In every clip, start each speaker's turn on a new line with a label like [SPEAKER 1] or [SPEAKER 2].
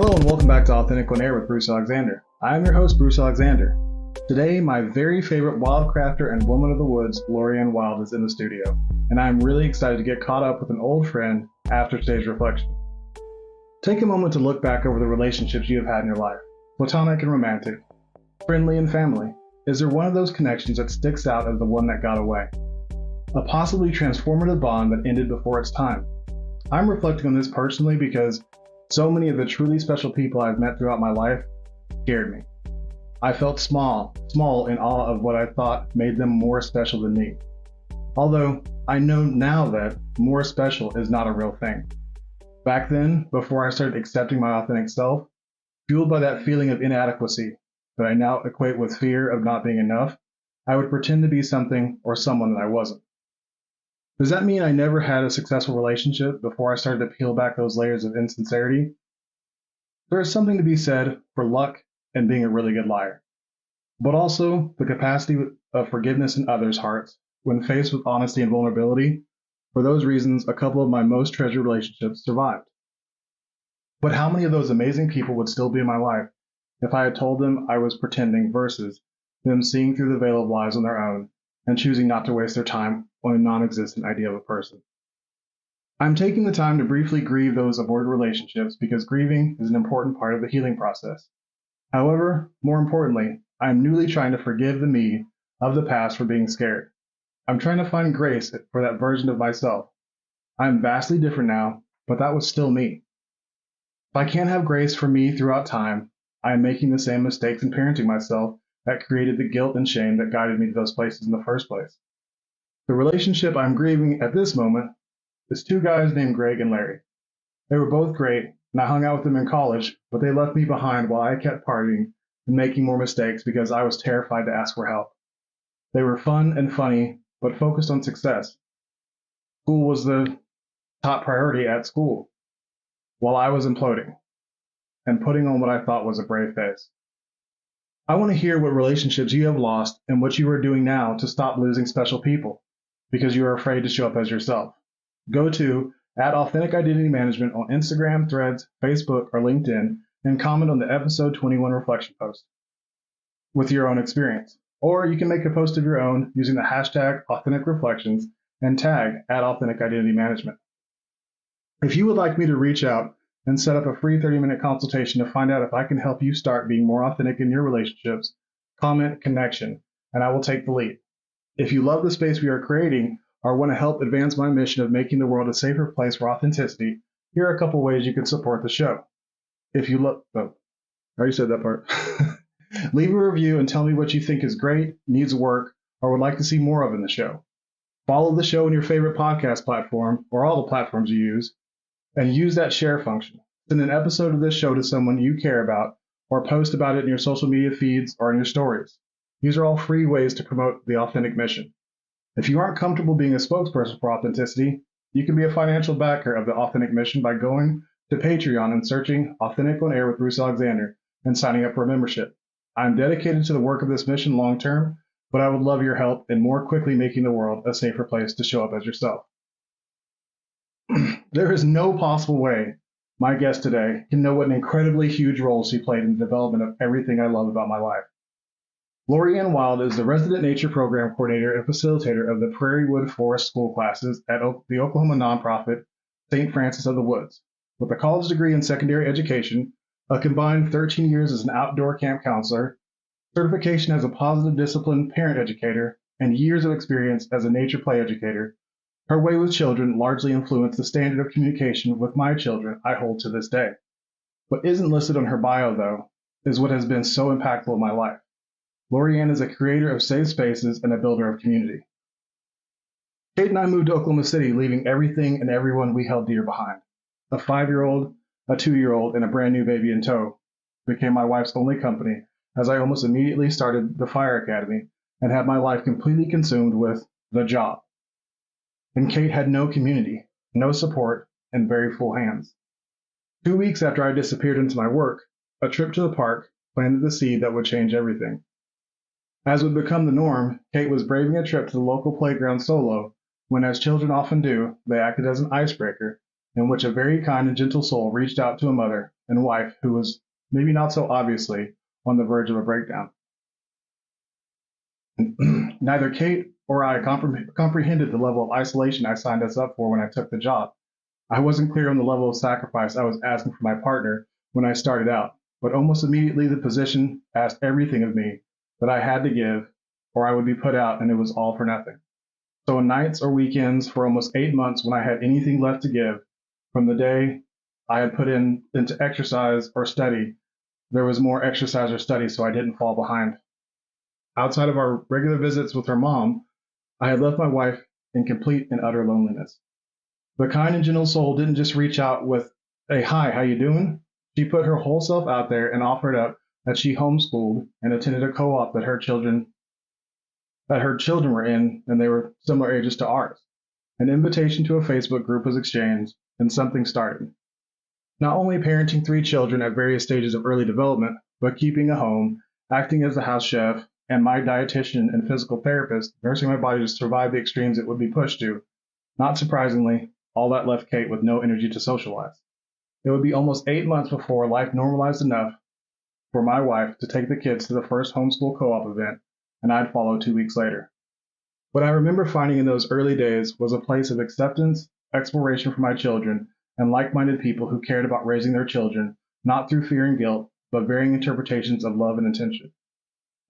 [SPEAKER 1] Hello and welcome back to Authentic on Air with Bruce Alexander. I am your host, Bruce Alexander. Today, my very favorite wildcrafter and woman of the woods, LoriAnn Wilde, is in the studio, and I am really excited to get caught up with an old friend after today's reflection. Take a moment to look back over the relationships you have had in your life, platonic and romantic, friendly and family. Is there one of those connections that sticks out as the one that got away? A possibly transformative bond that ended before its time. I'm reflecting on this personally because so many of the truly special people I've met throughout my life scared me. I felt small in awe of what I thought made them more special than me. Although I know now that more special is not a real thing. Back then, before I started accepting my authentic self, fueled by that feeling of inadequacy that I now equate with fear of not being enough, I would pretend to be something or someone that I wasn't. Does that mean I never had a successful relationship before I started to peel back those layers of insincerity? There is something to be said for luck and being a really good liar, but also the capacity of forgiveness in others' hearts when faced with honesty and vulnerability. For those reasons, a couple of my most treasured relationships survived. But how many of those amazing people would still be in my life if I had told them I was pretending versus them seeing through the veil of lies on their own and choosing not to waste their time on a non-existent idea of a person? I'm taking the time to briefly grieve those aborted relationships because grieving is an important part of the healing process. However, more importantly, I'm newly trying to forgive the me of the past for being scared. I'm trying to find grace for that version of myself. I'm vastly different now, but that was still me. If I can't have grace for me throughout time, I am making the same mistakes in parenting myself that created the guilt and shame that guided me to those places in the first place. The relationship I'm grieving at this moment is two guys named Greg and Larry. They were both great, and I hung out with them in college, but they left me behind while I kept partying and making more mistakes because I was terrified to ask for help. They were fun and funny, but focused on success. School was the top priority at school, while I was imploding and putting on what I thought was a brave face. I want to hear what relationships you have lost and what you are doing now to stop losing special people because you are afraid to show up as yourself. Go to @Authentic Identity Management on Instagram, Threads, Facebook, or LinkedIn and comment on the episode 21 reflection post with your own experience. Or you can make a post of your own using the hashtag Authentic Reflections and tag @Authentic Identity Management. If you would like me to reach out and set up a free 30-minute consultation to find out if I can help you start being more authentic in your relationships, comment connection, and I will take the lead. If you love the space we are creating or want to help advance my mission of making the world a safer place for authenticity, here are a couple ways you can support the show. If you love, I already said that part. Leave a review and tell me what you think is great, needs work, or would like to see more of in the show. Follow the show in your favorite podcast platform or all the platforms you use, and use that share function. Send an episode of this show to someone you care about or post about it in your social media feeds or in your stories. These are all free ways to promote the authentic mission. If you aren't comfortable being a spokesperson for authenticity, you can be a financial backer of the authentic mission by going to Patreon and searching Authentic on Air with Bruce Alexander and signing up for a membership. I'm dedicated to the work of this mission long term, but I would love your help in more quickly making the world a safer place to show up as yourself. There is no possible way my guest today can know what an incredibly huge role she played in the development of everything I love about my life. LoriAnn Wilde is the Resident Nature Program Coordinator and Facilitator of the Prairiewood Forest School classes at the Oklahoma nonprofit St. Francis of the Woods. With a college degree in secondary education, a combined 13 years as an outdoor camp counselor, certification as a positive discipline parent educator, and years of experience as a nature play educator, her way with children largely influenced the standard of communication with my children I hold to this day. What isn't listed on her bio, though, is what has been so impactful in my life. LoriAnn is a creator of safe spaces and a builder of community. Kate and I moved to Oklahoma City, leaving everything and everyone we held dear behind. A 5-year-old, a 2-year-old, and a brand new baby in tow became my wife's only company as I almost immediately started the Fire Academy and had my life completely consumed with the job. And Kate had no community, no support, and very full hands. 2 weeks after I disappeared into my work, a trip to the park planted the seed that would change everything. As would become the norm, Kate was braving a trip to the local playground solo when, as children often do, they acted as an icebreaker, in which a very kind and gentle soul reached out to a mother and wife who was, maybe not so obviously, on the verge of a breakdown. Neither Kate or I comprehended the level of isolation I signed us up for when I took the job. I wasn't clear on the level of sacrifice I was asking for my partner when I started out, but almost immediately the position asked everything of me that I had to give, or I would be put out, and it was all for nothing. So on nights or weekends for almost 8 months, when I had anything left to give, from the day I had put into exercise or study, there was more exercise or study so I didn't fall behind. Outside of our regular visits with her mom, I had left my wife in complete and utter loneliness. The kind and gentle soul didn't just reach out with a "Hi, how you doing?" She put her whole self out there and offered up that she homeschooled and attended a co-op that her children were in, and they were similar ages to ours. An invitation to a Facebook group was exchanged, and something started. Not only parenting 3 children at various stages of early development, but keeping a home, acting as the house chef, and my dietitian and physical therapist, nursing my body to survive the extremes it would be pushed to. Not surprisingly, all that left Kate with no energy to socialize. It would be almost 8 months before life normalized enough for my wife to take the kids to the first homeschool co-op event, and I'd follow 2 weeks later. What I remember finding in those early days was a place of acceptance, exploration for my children, and like-minded people who cared about raising their children, not through fear and guilt, but varying interpretations of love and intention.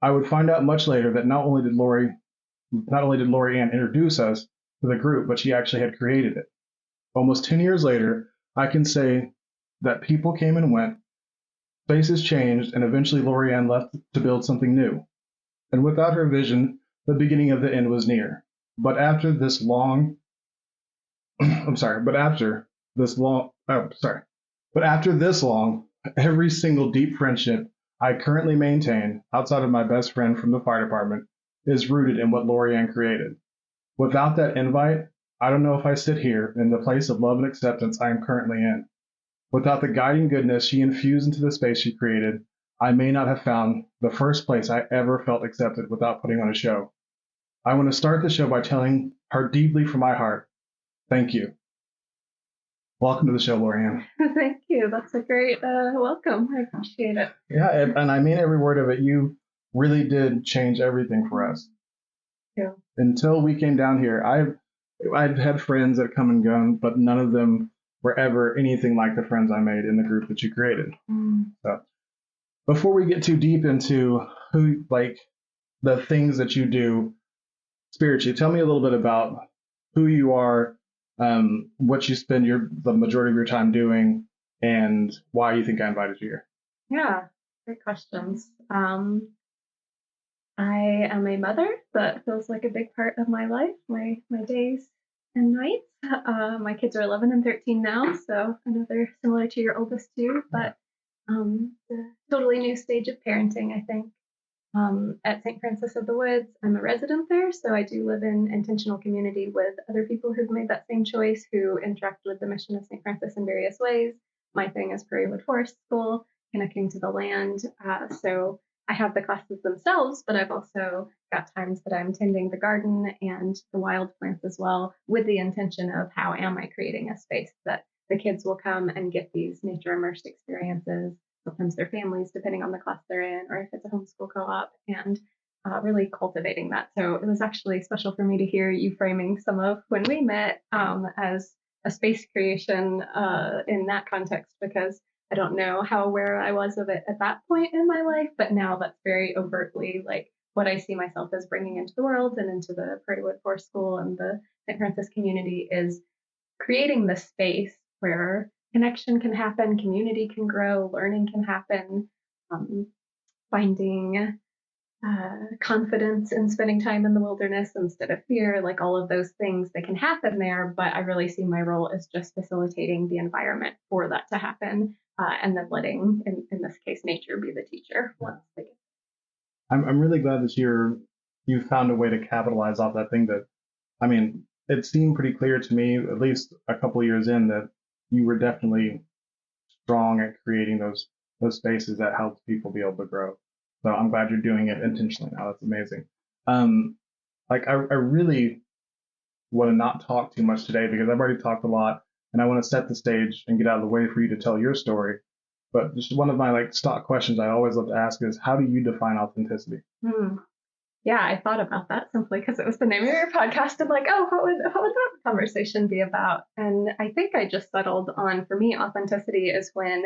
[SPEAKER 1] I would find out much later that not only did LoriAnn introduce us to the group, but she actually had created it. Almost 10 years later, I can say that people came and went, faces changed, and eventually LoriAnn left to build something new. And without her vision, the beginning of the end was near. But after this long, every single deep friendship I currently maintain, outside of my best friend from the fire department, is rooted in what LoriAnn created. Without that invite, I don't know if I sit here in the place of love and acceptance I am currently in. Without the guiding goodness she infused into the space she created, I may not have found the first place I ever felt accepted without putting on a show. I want to start the show by telling her deeply from my heart, thank you. Welcome to the show, LoriAnn.
[SPEAKER 2] Thank you. That's a great welcome. I appreciate it.
[SPEAKER 1] Yeah, and I mean every word of it. You really did change everything for us.
[SPEAKER 2] Yeah.
[SPEAKER 1] Until we came down here, I've had friends that come and gone, but none of them were ever anything like the friends I made in the group that you created. So, before we get too deep into the things that you do spiritually, tell me a little bit about who you are, what you spend the majority of your time doing, and why you think I invited you here.
[SPEAKER 2] Yeah, great questions. I am a mother. That feels like a big part of my life, my days and nights. My kids are 11 and 13 now, so I know they're similar to your oldest too, but a totally new stage of parenting, I think. At St. Francis of the Woods, I'm a resident there, so I do live in intentional community with other people who've made that same choice, who interact with the mission of St. Francis in various ways. My thing is Prairiewood Forest School, connecting to the land. So I have the classes themselves, but I've also got times that I'm tending the garden and the wild plants as well, with the intention of how am I creating a space that the kids will come and get these nature immersed experiences, sometimes their families, depending on the class they're in, or if it's a homeschool co-op, and really cultivating that. So it was actually special for me to hear you framing some of when we met as a space creation in that context, because I don't know how aware I was of it at that point in my life, but now that's very overtly like what I see myself as bringing into the world and into the Prairiewood Forest School and the St. Francis community, is creating the space where connection can happen, community can grow, learning can happen, finding confidence in spending time in the wilderness instead of fear, like all of those things that can happen there. But I really see my role as just facilitating the environment for that to happen, and then letting, in this case, nature be the teacher.
[SPEAKER 1] I'm really glad that you found a way to capitalize off that thing that, I mean, it seemed pretty clear to me, at least a couple of years in, that you were definitely strong at creating those spaces that helped people be able to grow. So I'm glad you're doing it intentionally now. That's amazing. I really want to not talk too much today because I've already talked a lot, and I want to set the stage and get out of the way for you to tell your story. But just one of my like stock questions I always love to ask is, how do you define authenticity?
[SPEAKER 2] Yeah, I thought about that simply because it was the name of your podcast. And like, oh, what would that conversation be about? And I think I just settled on, for me, authenticity is when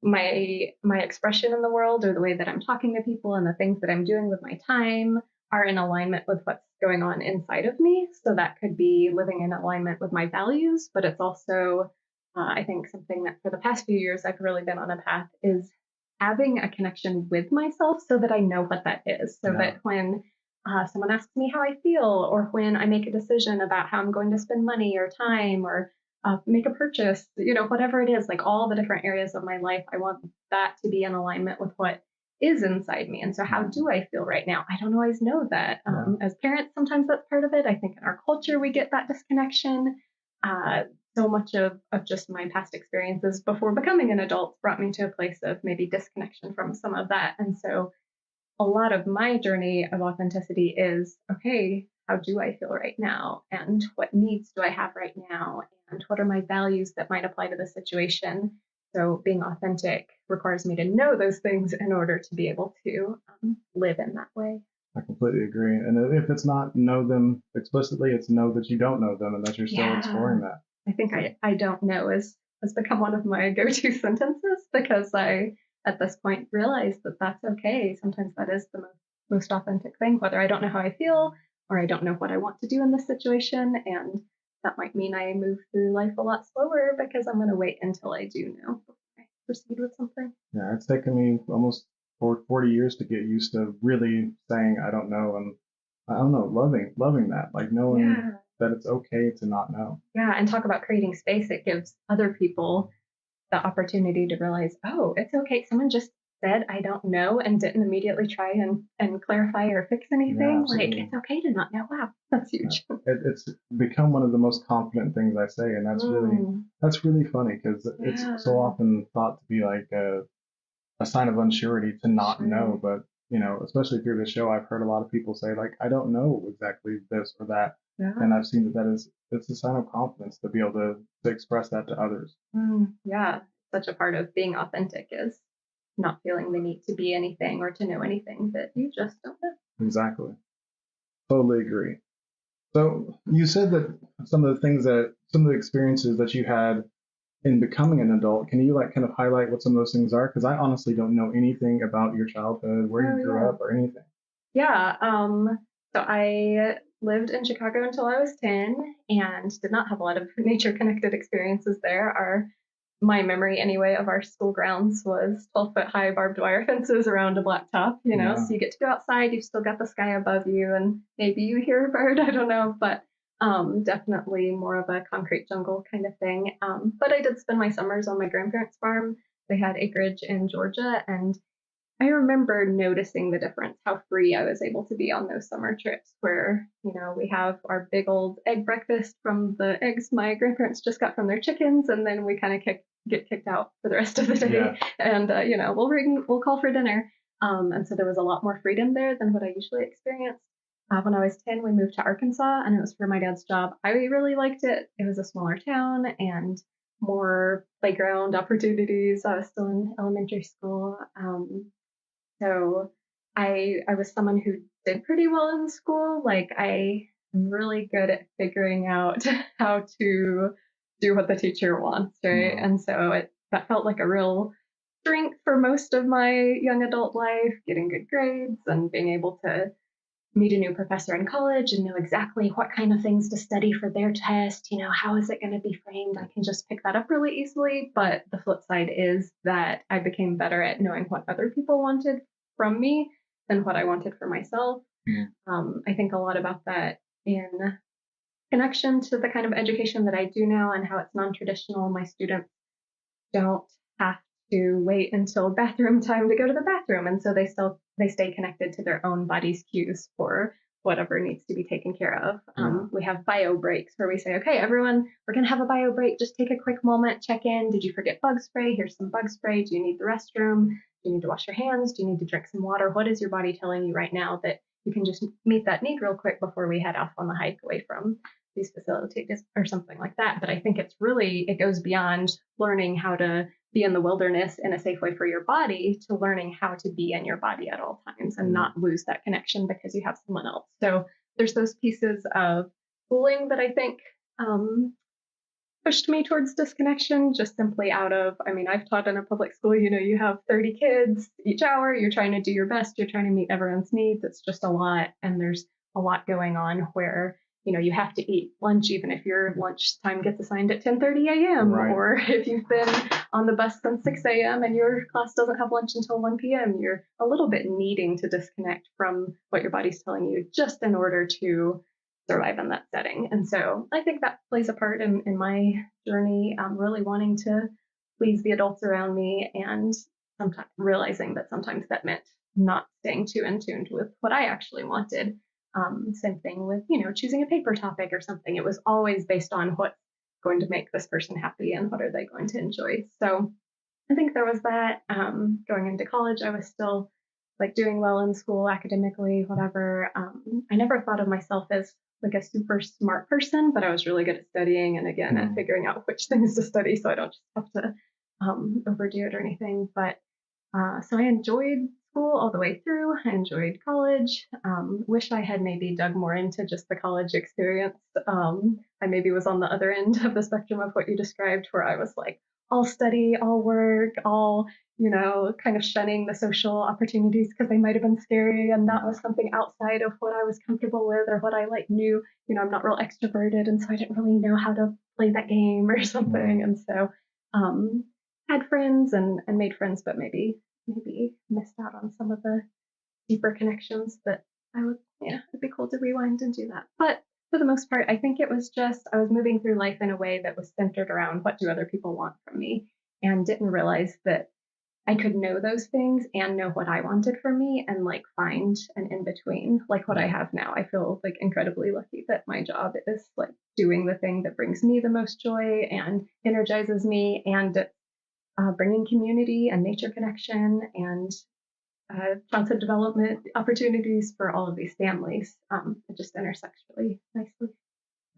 [SPEAKER 2] my expression in the world, or the way that I'm talking to people and the things that I'm doing with my time, are in alignment with what's going on inside of me. So that could be living in alignment with my values, but it's also, I think, something that for the past few years I've really been on a path is having a connection with myself so that I know what that is. So that when someone asks me how I feel, or when I make a decision about how I'm going to spend money or time, or make a purchase, whatever it is, like all the different areas of my life, I want that to be in alignment with what is inside me. And so how do I feel right now? I don't always know that. As parents, sometimes that's part of it. I think in our culture, we get that disconnection. So much of just my past experiences before becoming an adult brought me to a place of maybe disconnection from some of that. And so a lot of my journey of authenticity is, okay, how do I feel right now? And what needs do I have right now? And what are my values that might apply to the situation? So being authentic requires me to know those things in order to be able to live in that way.
[SPEAKER 1] I completely agree. And if it's not know them explicitly, it's know that you don't know them and that you're still exploring that.
[SPEAKER 2] I think I don't know has become one of my go-to sentences, because I, at this point, realize that that's okay. Sometimes that is the most authentic thing, whether I don't know how I feel or I don't know what I want to do in this situation. And that might mean I move through life a lot slower because I'm going to wait until I do know before I proceed with something.
[SPEAKER 1] Yeah, it's taken me almost 40 years to get used to really saying I don't know, and I don't know, loving that, like knowing that it's okay to not know.
[SPEAKER 2] Yeah, and talk about creating space. It gives other people the opportunity to realize, oh, it's okay. Someone just said, I don't know, and didn't immediately try and clarify or fix anything. Like, it's okay to not know. Wow, that's huge.
[SPEAKER 1] It's become one of the most confident things I say, and that's really funny, because it's so often thought to be like a sign of unsurety to not know. But especially through the show, I've heard a lot of people say, like, I don't know exactly this or that. And I've seen it's a sign of confidence to be able to express that to others.
[SPEAKER 2] Yeah, such a part of being authentic is not feeling the need to be anything or to know anything that you just don't know.
[SPEAKER 1] Exactly. Totally agree. So you said that some of the experiences that you had in becoming an adult, can you like kind of highlight what some of those things are? Because I honestly don't know anything about your childhood, where you grew up, or anything.
[SPEAKER 2] Yeah. So I lived in Chicago until I was 10 and did not have a lot of nature connected experiences there. My memory anyway of our school grounds was 12-foot high barbed wire fences around a blacktop, so you get to go outside, you've still got the sky above you, and maybe you hear a bird, I don't know, but definitely more of a concrete jungle kind of thing. But I did spend my summers on my grandparents' farm. They had acreage in Georgia, and I remember noticing the difference, how free I was able to be on those summer trips where, we have our big old egg breakfast from the eggs my grandparents just got from their chickens. And then we kind of get kicked out for the rest of the day. And, we'll call for dinner. And so there was a lot more freedom there than what I usually experienced. When I was 10, we moved to Arkansas, and it was for my dad's job. I really liked it. It was a smaller town and more playground opportunities. I was still in elementary school. So I was someone who did pretty well in school. Like, I am really good at figuring out how to do what the teacher wants, right? And so that felt like a real strength for most of my young adult life, getting good grades and being able to meet a new professor in college and know exactly what kind of things to study for their test. How is it going to be framed? I can just pick that up really easily. But the flip side is that I became better at knowing what other people wanted from me than what I wanted for myself. I think a lot about that in connection to the kind of education that I do now and how it's non-traditional. My students don't have to wait until bathroom time to go to the bathroom. And so they stay connected to their own body's cues for whatever needs to be taken care of. We have bio breaks where we say, okay, everyone, we're going to have a bio break. Just take a quick moment, check in. Did you forget bug spray? Here's some bug spray. Do you need the restroom? Do you need to wash your hands? Do you need to drink some water? What is your body telling you right now that you can just meet that need real quick before we head off on the hike away from these facilities or something like that. But I think it goes beyond learning how to be in the wilderness in a safe way for your body to learning how to be in your body at all times and not lose that connection because you have someone else. So there's those pieces of schooling that I think pushed me towards disconnection, just simply out of, I've taught in a public school, you have 30 kids each hour, you're trying to do your best, you're trying to meet everyone's needs. It's just a lot. And there's a lot going on where, you have to eat lunch, even if your lunch time gets assigned at 10:30 a.m.
[SPEAKER 1] Right.
[SPEAKER 2] Or if you've been on the bus since 6 a.m. and your class doesn't have lunch until 1 p.m., you're a little bit needing to disconnect from what your body's telling you just in order to survive in that setting. And so I think that plays a part in my journey, really wanting to please the adults around me and sometimes realizing that sometimes that meant not staying too in tune with what I actually wanted. Same thing with, choosing a paper topic or something. It was always based on what's going to make this person happy and what are they going to enjoy. So I think there was that. Going into college, I was still doing well in school academically, whatever. I never thought of myself as a super smart person, but I was really good at studying and again at figuring out which things to study so I don't just have to overdo it or anything. But so I enjoyed school all the way through. I enjoyed college. Wish I had maybe dug more into just the college experience. I maybe was on the other end of the spectrum of what you described, where I was all study, all work, all, kind of shunning the social opportunities because they might have been scary. And that was something outside of what I was comfortable with or what I knew. I'm not real extroverted. And so I didn't really know how to play that game or something. And so had friends and made friends, but maybe missed out on some of the deeper connections that it'd be cool to rewind and do that. But for the most part, I think it was just, I was moving through life in a way that was centered around what do other people want from me, and didn't realize that I could know those things and know what I wanted for me and find an in-between, like what I have now. I feel incredibly lucky that my job is doing the thing that brings me the most joy and energizes me, and bringing community and nature connection and childhood development opportunities for all of these families. It just intersects really nicely.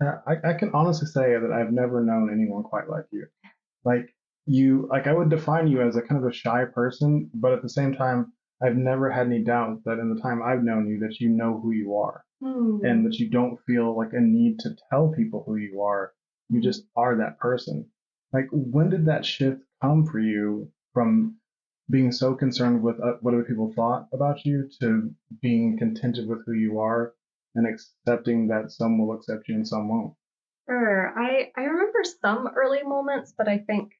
[SPEAKER 1] I can honestly say that I've never known anyone quite like you. I would define you as a kind of a shy person, but at the same time, I've never had any doubt that in the time I've known you, that you know who you are and that you don't feel a need to tell people who you are. You just are that person. When did that shift come for you from being so concerned with what other people thought about you to being contented with who you are and accepting that some will accept you and some won't?
[SPEAKER 2] Sure. I remember some early moments, but I think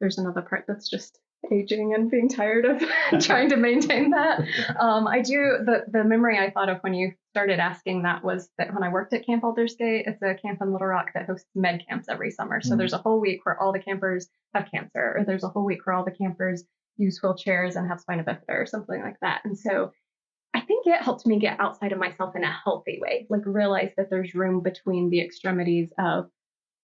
[SPEAKER 2] there's another part that's just aging and being tired of trying to maintain that. I do. The memory I thought of when you started asking that was that when I worked at Camp Aldersgate, it's a camp in Little Rock that hosts med camps every summer. So there's a whole week where all the campers have cancer, or there's a whole week where all the campers use wheelchairs and have spina bifida or something like that. And so I think it helped me get outside of myself in a healthy way, realize that there's room between the extremities of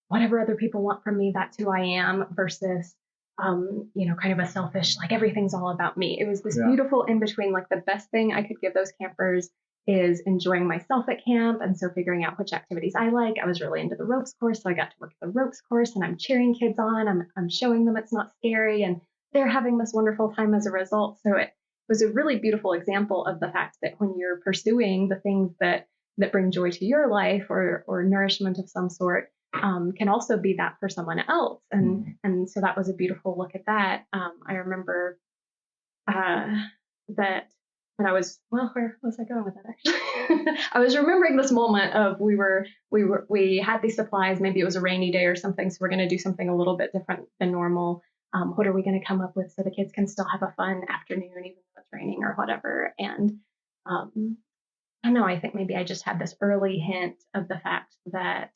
[SPEAKER 2] whatever other people want from me, that's who I am, versus kind of a selfish, everything's all about me. It was this beautiful in between. The best thing I could give those campers is enjoying myself at camp. And so figuring out which activities I like. I was really into the ropes course, so I got to work at the ropes course, and I'm cheering kids on. I'm showing them it's not scary, and they're having this wonderful time as a result. So it was a really beautiful example of the fact that when you're pursuing the things that bring joy to your life or nourishment of some sort, can also be that for someone else. And so that was a beautiful look at that. I remember that when I was, where was I going with that actually? I was remembering this moment of we had these supplies, maybe it was a rainy day or something, so we're going to do something a little bit different than normal. What are we going to come up with so the kids can still have a fun afternoon, even though it's raining or whatever? And I don't know, I think maybe I just had this early hint of the fact that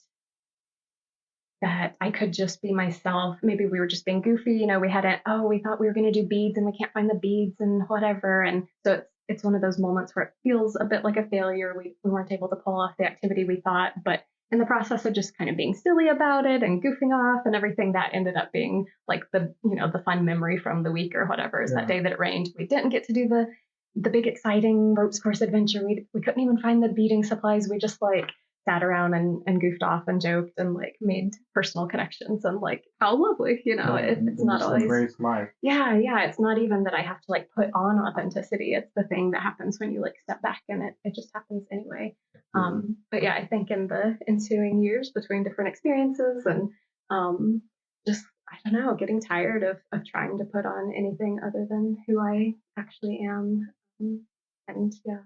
[SPEAKER 2] I could just be myself. Maybe we were just being goofy. We we thought we were going to do beads and we can't find the beads and whatever. And so it's one of those moments where it feels a bit like a failure. We weren't able to pull off the activity we thought, but in the process of just kind of being silly about it and goofing off and everything, that ended up being the fun memory from the week or whatever is that day that it rained. We didn't get to do the big exciting ropes course adventure. We couldn't even find the beading supplies. We just like sat around and goofed off and joked and like made personal connections, and like how lovely, it's not always
[SPEAKER 1] embrace life.
[SPEAKER 2] Yeah, it's not even that I have to like put on authenticity. It's the thing that happens when you like step back, and it just happens anyway. But yeah, I think in the ensuing years between different experiences and just, I don't know, getting tired of trying to put on anything other than who I actually am. And yeah,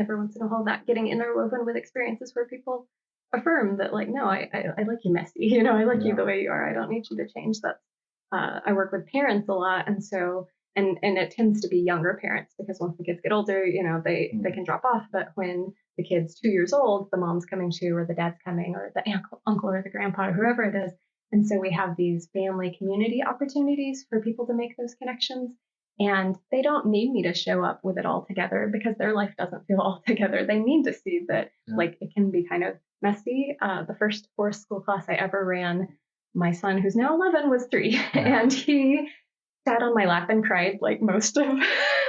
[SPEAKER 2] every once in a while that getting interwoven with experiences where people affirm that like, no, I like you messy, I like you the way you are. I don't need you to change. That's I work with parents a lot, and so and it tends to be younger parents, because once the kids get older, they can drop off. But when the kid's 2 years old, the mom's coming too, or the dad's coming, or the uncle or the grandpa, or whoever it is. And so we have these family community opportunities for people to make those connections. And they don't need me to show up with it all together, because their life doesn't feel all together. They need to see that like it can be kind of messy. The first forest school class I ever ran, my son, who's now 11, was 3, and he sat on my lap and cried like most of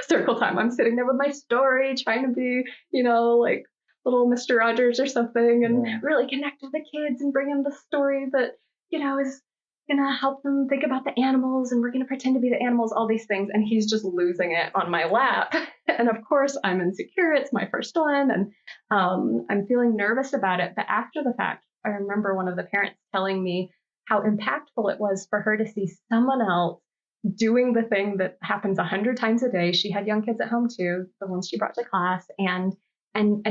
[SPEAKER 2] circle time. I'm sitting there with my story, trying to be, like little Mr. Rogers or something, and really connect with the kids and bring them the story that, is gonna help them think about the animals, and we're gonna pretend to be the animals, all these things. And he's just losing it on my lap. And of course I'm insecure. It's my first one, and I'm feeling nervous about it. But after the fact, I remember one of the parents telling me how impactful it was for her to see someone else doing the thing that happens 100 times a day. She had young kids at home too, the ones she brought to class, and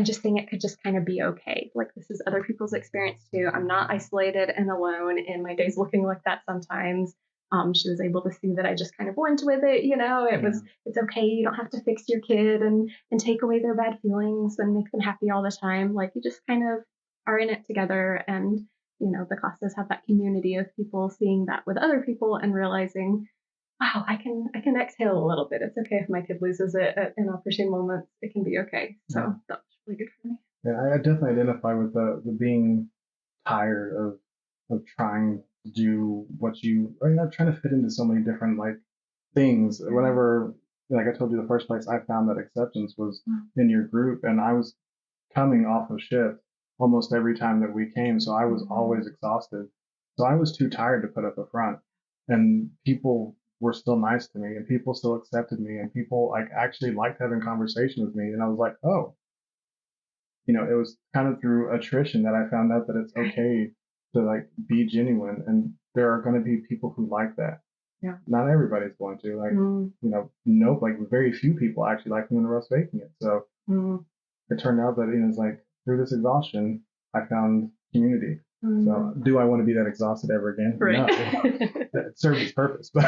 [SPEAKER 2] just seeing it could just kind of be okay. Like, this is other people's experience too. I'm not isolated and alone in my days looking like that sometimes. She was able to see that I just kind of went with it. It's okay. You don't have to fix your kid and take away their bad feelings and make them happy all the time. Like, you just kind of are in it together. And, the classes have that community of people seeing that with other people and realizing, wow, I can exhale a little bit. It's okay if my kid loses it at inopportune moments. It can be okay. So that's really good for me.
[SPEAKER 1] Yeah, I definitely identify with the being tired of trying to do what you are, trying to fit into so many different like things. Whenever, like I told you, the first place I found that acceptance was in your group, and I was coming off of shift almost every time that we came, so I was always exhausted. So I was too tired to put up a front, and people were still nice to me, and people still accepted me, and people like actually liked having conversation with me. And I was like, oh, it was kind of through attrition that I found out that it's okay to like be genuine, and there are going to be people who like that.
[SPEAKER 2] Yeah.
[SPEAKER 1] Not everybody's going to like, no, like very few people actually like me when I was faking it. So it turned out that it's like through this exhaustion, I found community. So do I want to be that exhausted ever again?
[SPEAKER 2] Right.
[SPEAKER 1] No. It served its purpose. But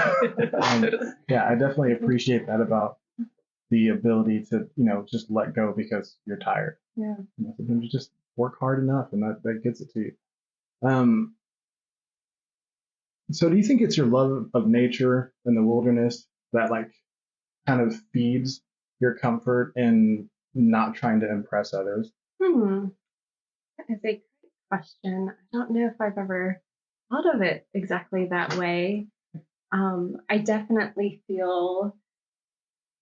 [SPEAKER 1] yeah, I definitely appreciate that about the ability to, just let go because you're tired.
[SPEAKER 2] Yeah.
[SPEAKER 1] You just work hard enough, and that gets it to you. So do you think it's your love of nature and the wilderness that like kind of feeds your comfort in not trying to impress others?
[SPEAKER 2] That is a great question. I don't know if I've ever thought of it exactly that way. I definitely feel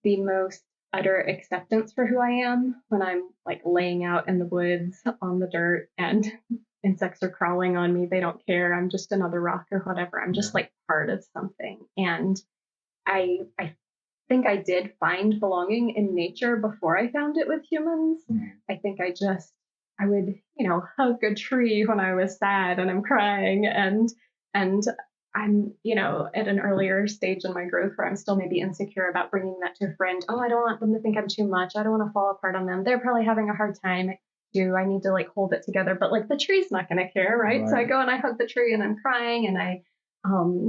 [SPEAKER 2] the most utter acceptance for who I am when I'm like laying out in the woods on the dirt and insects are crawling on me. They don't care. I'm just another rock or whatever. I'm just like part of something. And I think I did find belonging in nature before I found it with humans. I think I would, hug a tree when I was sad and I'm crying, and I'm, at an earlier stage in my growth where I'm still maybe insecure about bringing that to a friend. Oh, I don't want them to think I'm too much. I don't want to fall apart on them. They're probably having a hard time. I need to like hold it together, but like the tree's not going to care, right? So I go and I hug the tree and I'm crying, and I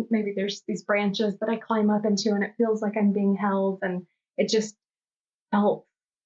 [SPEAKER 2] maybe there's these branches that I climb up into and it feels like I'm being held, and it just felt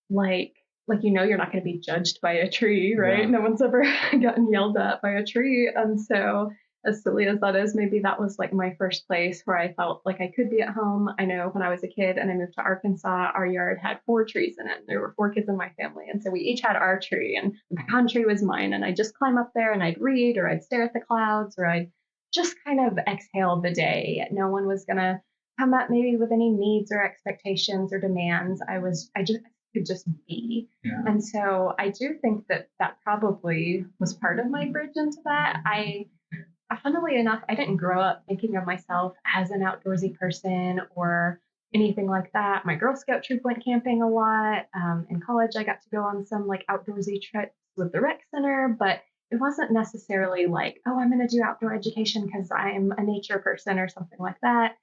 [SPEAKER 2] like you're not going to be judged by a tree, right? Yeah. No one's ever gotten yelled at by a tree. And so as silly as that is, maybe that was like my first place where I felt like I could be at home. I know when I was a kid and I moved to Arkansas, our yard had 4 trees in it. There were 4 kids in my family. And so we each had our tree, and the pecan tree was mine. And I'd just climb up there and I'd read, or I'd stare at the clouds, or I'd just kind of exhale the day. No one was going to come up maybe with any needs or expectations or demands. I just could just be.
[SPEAKER 1] Yeah.
[SPEAKER 2] And so I do think that probably was part of my bridge into that. Funnily enough, I didn't grow up thinking of myself as an outdoorsy person or anything like that. My Girl Scout troop went camping a lot. In college, I got to go on some like outdoorsy trips with the rec center, but it wasn't necessarily like, oh, I'm going to do outdoor education because I'm a nature person or something like that.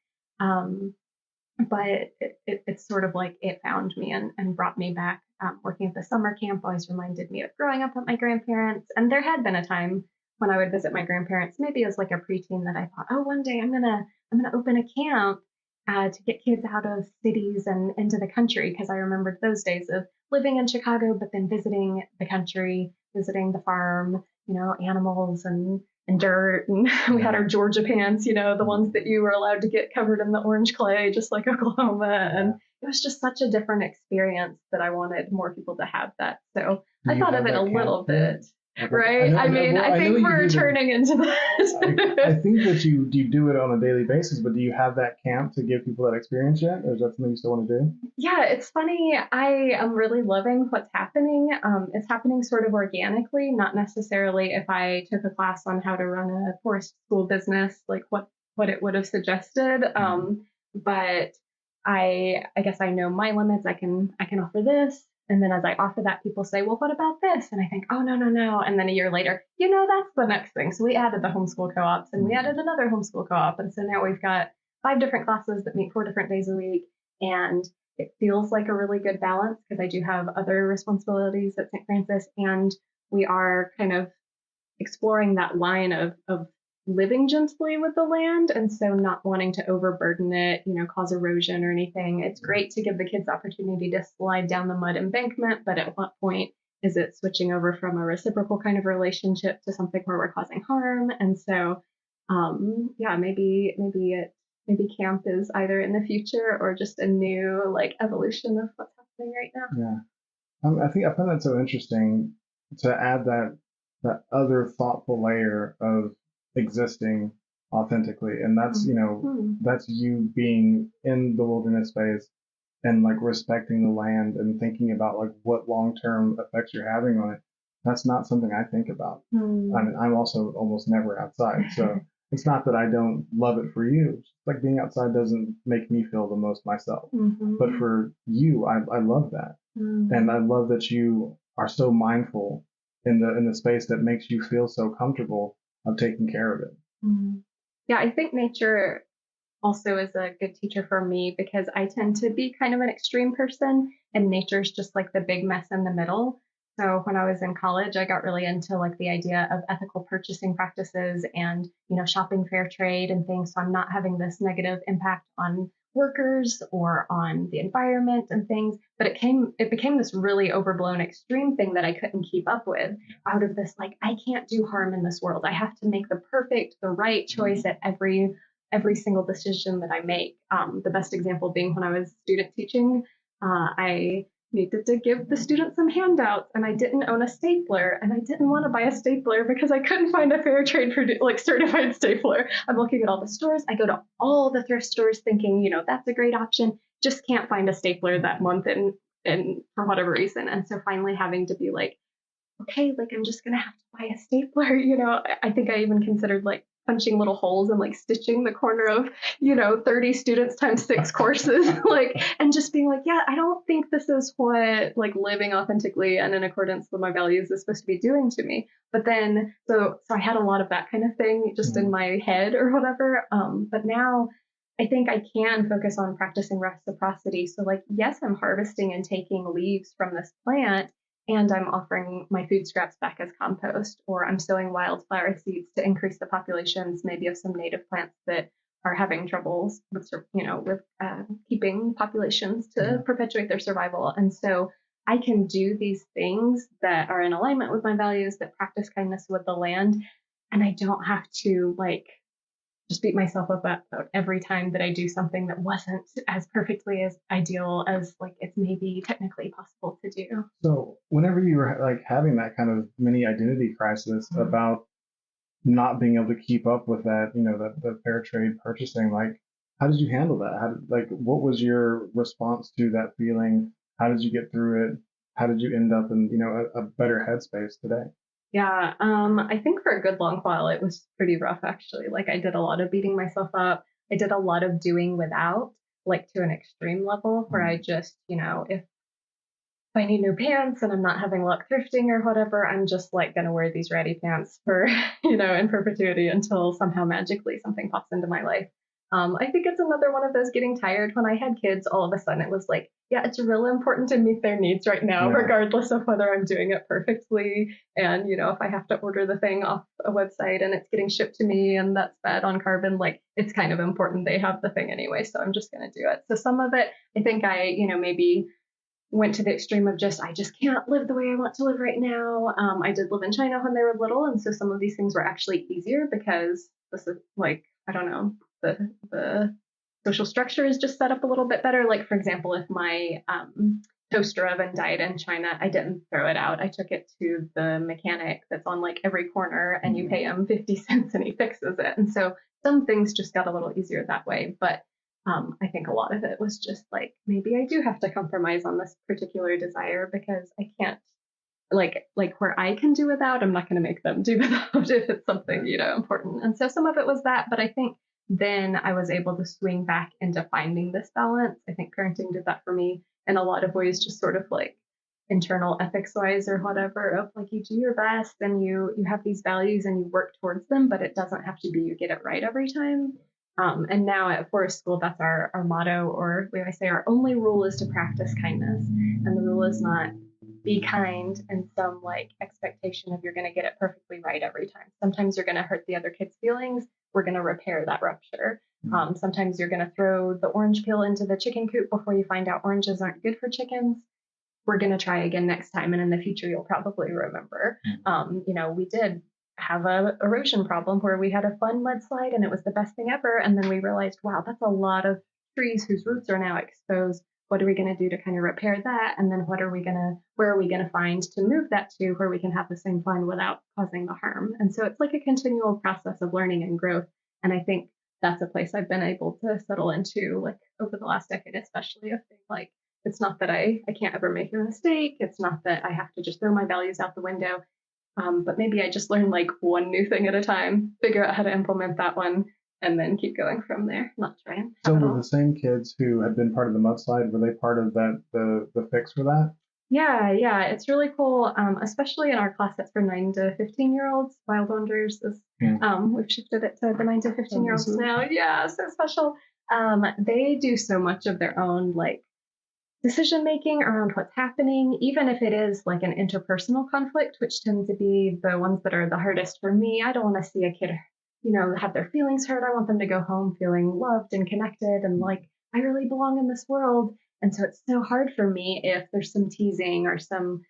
[SPEAKER 2] But it's sort of like it found me and brought me back. Working at the summer camp always reminded me of growing up with my grandparents. And there had been a time when I would visit my grandparents, maybe as like a preteen, that I thought, oh, one day I'm gonna open a camp to get kids out of cities and into the country, because I remembered those days of living in Chicago, but then visiting the country, visiting the farm, animals and dirt, and we had our Georgia pants, the ones that you were allowed to get covered in the orange clay, just like Oklahoma. And it was just such a different experience that I wanted more people to have that. So I thought of it a little bit. Okay. Right? I think we're turning into that.
[SPEAKER 1] I think that you do it on a daily basis, but do you have that camp to give people that experience yet? Or is that something you still want to do?
[SPEAKER 2] Yeah, it's funny. I am really loving what's happening. It's happening sort of organically, not necessarily if I took a class on how to run a forest school business, like what it would have suggested. But I guess I know my limits. I can offer this. And then as I offer that, people say, well, what about this? And I think, oh, no. And then a year later, that's the next thing. So we added the homeschool co-ops and we added another homeschool co-op. And so now we've got 5 different classes that meet 4 different days a week. And it feels like a really good balance because I do have other responsibilities at St. Francis. And we are kind of exploring that line of living gently with the land, and so not wanting to overburden it, cause erosion or anything. It's great to give the kids opportunity to slide down the mud embankment, but at what point is it switching over from a reciprocal kind of relationship to something where we're causing harm? And so, maybe camp is either in the future or just a new like evolution of what's happening right now.
[SPEAKER 1] Yeah, I think I find that so interesting to add that other thoughtful layer of existing authentically, and that's that's you being in the wilderness space and like respecting the land and thinking about like what long-term effects you're having on it. That's not something I think about. I mean, I'm also almost never outside, so it's not that I don't love it for you. It's like being outside doesn't make me feel the most myself, but for you, I love that, and I love that you are so mindful in the space that makes you feel so comfortable of taking care of it.
[SPEAKER 2] Yeah, I think nature also is a good teacher for me because I tend to be kind of an extreme person, and nature's just like the big mess in the middle. So when I was in college, I got really into like the idea of ethical purchasing practices and, shopping fair trade and things. So I'm not having this negative impact on workers or on the environment and things, but it became this really overblown extreme thing that I couldn't keep up with, out of this like, I can't do harm in this world. I have to make the right choice at every single decision that I make. The best example being when I was student teaching, I needed to give the students some handouts, and I didn't own a stapler, and I didn't want to buy a stapler because I couldn't find a fair trade certified stapler. I'm looking at all the stores. I go to all the thrift stores thinking, that's a great option. Just can't find a stapler that month, and for whatever reason. And so finally having to be like, okay, like I'm just gonna have to buy a stapler. I think I even considered like punching little holes and like stitching the corner of 30 students times 6 courses, like, and just being like, yeah, I don't think this is what like living authentically and in accordance with my values is supposed to be doing to me. But then so I had a lot of that kind of thing just in my head or whatever, but now I think I can focus on practicing reciprocity. So like, yes, I'm harvesting and taking leaves from this plant, and I'm offering my food scraps back as compost, or I'm sowing wildflower seeds to increase the populations maybe of some native plants that are having troubles with keeping populations to perpetuate their survival. And so I can do these things that are in alignment with my values, that practice kindness with the land, and I don't have to like just beat myself up about every time that I do something that wasn't as perfectly as ideal as like it's maybe technically possible to do.
[SPEAKER 1] So whenever you were like having that kind of mini identity crisis about not being able to keep up with that, the fair trade purchasing, like How did you handle that? What was your response to that feeling? How did you get through it? How did you end up in, a better headspace today?
[SPEAKER 2] Yeah, I think for a good long while it was pretty rough actually. Like I did a lot of beating myself up. I did a lot of doing without, like to an extreme level where I just, if I need new pants and I'm not having luck thrifting or whatever, I'm just like gonna wear these ratty pants for, in perpetuity until somehow magically something pops into my life. I think it's another one of those getting tired. When I had kids, all of a sudden it was like, yeah, it's really important to meet their needs right now,
[SPEAKER 1] Yeah.
[SPEAKER 2] regardless of whether I'm doing it perfectly. And, if I have to order the thing off a website and it's getting shipped to me and that's bad on carbon, like it's kind of important they have the thing anyway. So I'm just going to do it. So some of it, I think maybe went to the extreme of I just can't live the way I want to live right now. I did live in China when they were little. And so some of these things were actually easier because this is like, I don't know, the social structure is just set up a little bit better. Like, for example, if my toaster oven died in China, I didn't throw it out. I took it to the mechanic that's on like every corner and you pay him 50 cents and he fixes it. And so some things just got a little easier that way. But I think a lot of it was just like, maybe I do have to compromise on this particular desire because I can't like where I can do without, I'm not going to make them do without if it's something, important. And so some of it was that, but I think then I was able to swing back into finding this balance. I think parenting did that for me in a lot of ways, just sort of like internal ethics wise or whatever, of like you do your best and you have these values and you work towards them, but it doesn't have to be you get it right every time. And now at Forest School, that's our motto, or we always say our only rule is to practice kindness. And the rule is not be kind and some like expectation of you're going to get it perfectly right every time. Sometimes you're going to hurt the other kid's feelings. We're going to repair that rupture. Sometimes you're going to throw the orange peel into the chicken coop before you find out oranges aren't good for chickens. We're going to try again next time. And in the future, you'll probably remember. We did have a erosion problem where we had a fun mudslide and it was the best thing ever. And then we realized, wow, that's a lot of trees whose roots are now exposed. What are we going to do to kind of repair that? And then where are we going to find to move that to where we can have the same fun without causing the harm? And so it's like a continual process of learning and growth. And I think that's a place I've been able to settle into, like over the last decade, especially of things like, it's not that I can't ever make a mistake. It's not that I have to just throw my values out the window. But maybe I just learn like one new thing at a time, figure out how to implement that one, and then keep going from there. Not trying.
[SPEAKER 1] So were the same kids who had been part of the mudslide, were they part of the fix for that?
[SPEAKER 2] Yeah, it's really cool, especially in our class that's for 9 to 15-year-olds. Wild Wonders is, we've shifted it to the 9 to 15-year-olds now. Yeah, so special. They do so much of their own like decision making around what's happening, even if it is like an interpersonal conflict, which tends to be the ones that are the hardest for me. I don't want to see a kid, have their feelings hurt. I want them to go home feeling loved and connected and like I really belong in this world. And so it's so hard for me if there's some teasing or some,